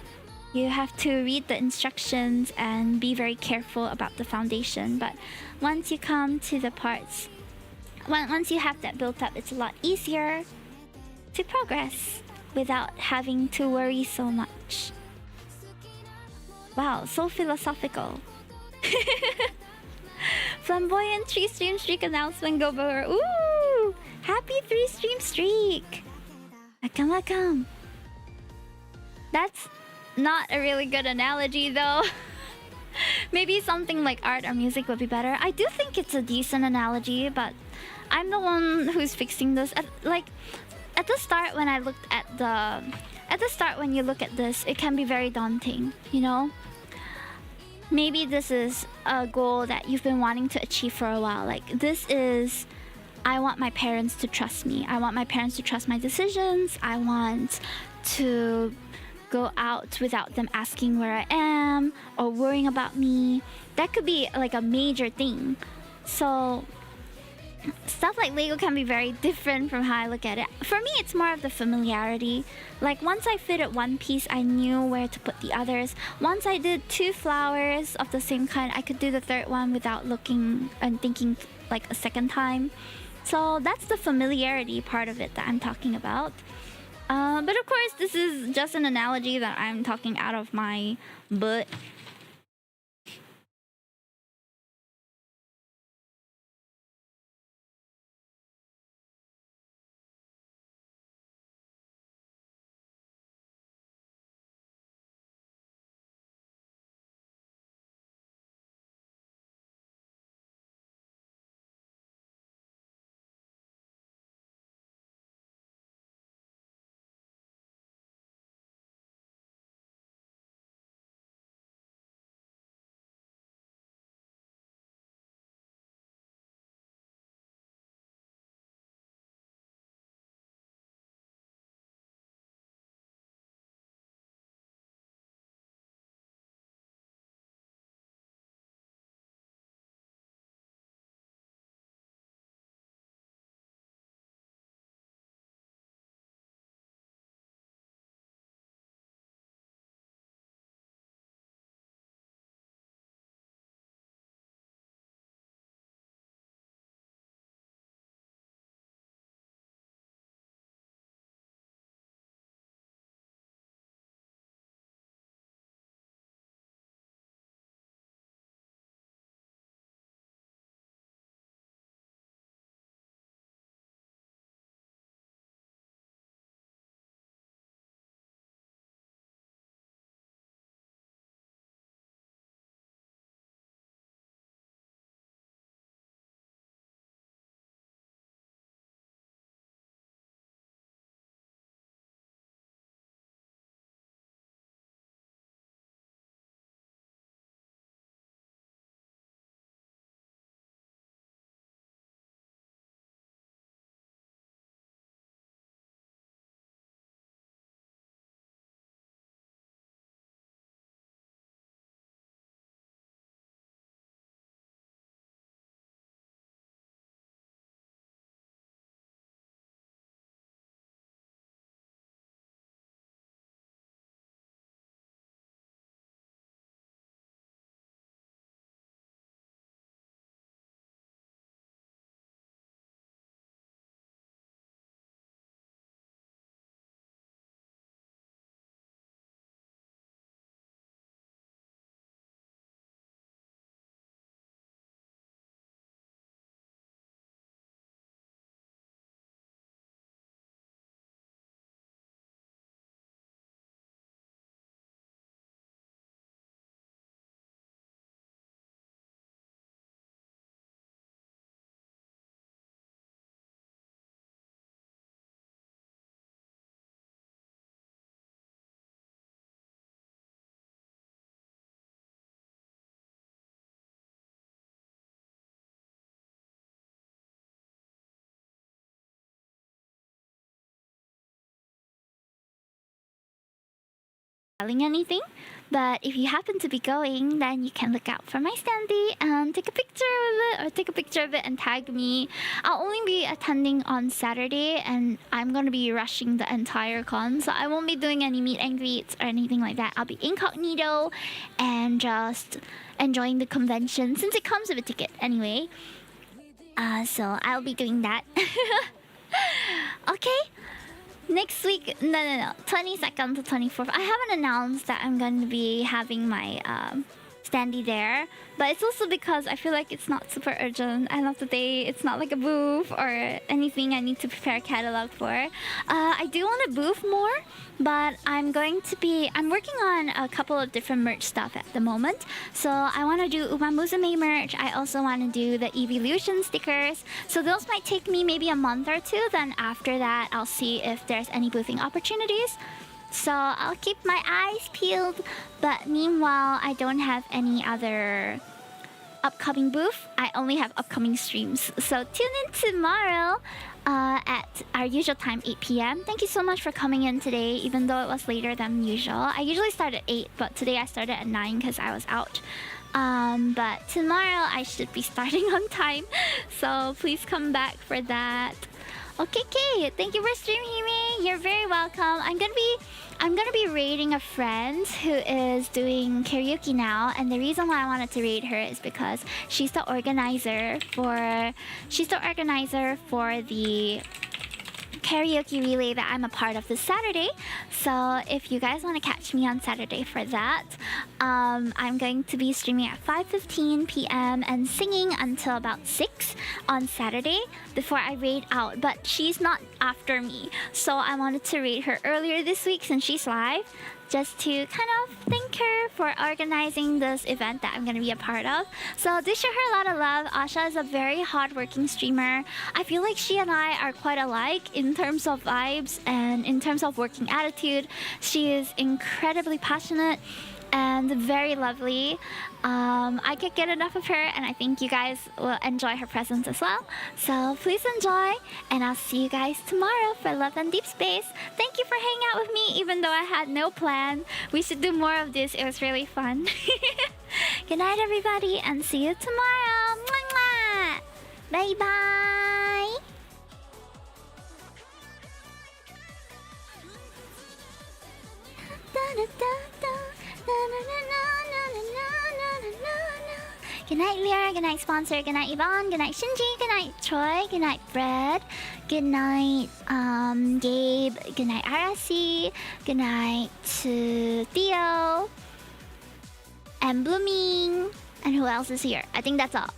[SPEAKER 1] You have to read the instructions and be very careful about the foundation. But once you come to the parts, once you have that built up, it's a lot easier to progress without having to worry so much. Wow, so philosophical. Flamboyant 3-stream streak announcement go over. Ooh! Happy 3-stream streak! Welcome. That's not a really good analogy though. Maybe something like art or music would be better. I do think it's a decent analogy, but I'm the one who's fixing this. At the start when I looked at when you look at this, it can be very daunting, you know? Maybe this is a goal that you've been wanting to achieve for a while. Like, this is, I want my parents to trust me. I want my parents to trust my decisions. I want to go out without them asking where I am or worrying about me. That could be like a major thing. So stuff like Lego can be very different from how I look at it. For me, it's more of the familiarity. Like, once I fitted one piece, I knew where to put the others. Once I did 2 flowers of the same kind, I could do the third one without looking and thinking like a second time. So that's the familiarity part of it that I'm talking about. But of course, this is just an analogy that I'm talking out of my butt. selling anything. But if you happen to be going, then you can look out for my standee and take a picture of it and tag me. I'll only be attending on Saturday, and I'm gonna be rushing the entire con, so I won't be doing any meet and greets or anything like that. I'll be incognito and just enjoying the convention since it comes with a ticket anyway. So I'll be doing that. Okay. Next week, no, 22nd to 24th. I haven't announced that I'm going to be having my standee there, but it's also because I feel like it's not super urgent. I love the day. It's not like a booth or anything I need to prepare a catalog for. I do want to booth more, but I'm working on a couple of different merch stuff at the moment. So I want to do Musume merch. I also want to do the Evolution stickers. So those might take me maybe a month or two. Then after that, I'll see if there's any boothing opportunities. So I'll keep my eyes peeled. But meanwhile, I don't have any other upcoming booth. I only have upcoming streams. So tune in tomorrow at our usual time, 8 p.m. Thank you so much for coming in today, even though it was later than usual. I usually start at 8, but today I started at 9 because I was out. But tomorrow I should be starting on time. So please come back for that. Okay, thank you for streaming me. You're very welcome. I'm gonna be raiding a friend who is doing karaoke now, and the reason why I wanted to raid her is because she's the organizer for the karaoke relay that I'm a part of this Saturday. So if you guys want to catch me on Saturday for that, I'm going to be streaming at 5:15 p.m. and singing until about 6 on Saturday before I raid out. But she's not after me, so I wanted to raid her earlier this week since she's live, just to kind of thank her for organizing this event that I'm going to be a part of. So do show her a lot of love. Asha is a very hardworking streamer. I feel like she and I are quite alike in terms of vibes and in terms of working attitude. She is incredibly passionate and very lovely. I can't get enough of her, and I think you guys will enjoy her presence as well. So please enjoy, and I'll see you guys tomorrow for Love and Deep Space. Thank you for hanging out with me, even though I had no plan. We should do more of this. It was really fun. Good night, everybody, and see you tomorrow. Mwah, mwah. Bye bye. Good night, Lyra. Good night, sponsor. Good night, Yvonne. Good night, Shinji. Good night, Troy. Good night, Fred. Good night, Gabe. Good night, Arasi. Good night to Theo and Blooming. And who else is here? I think that's all.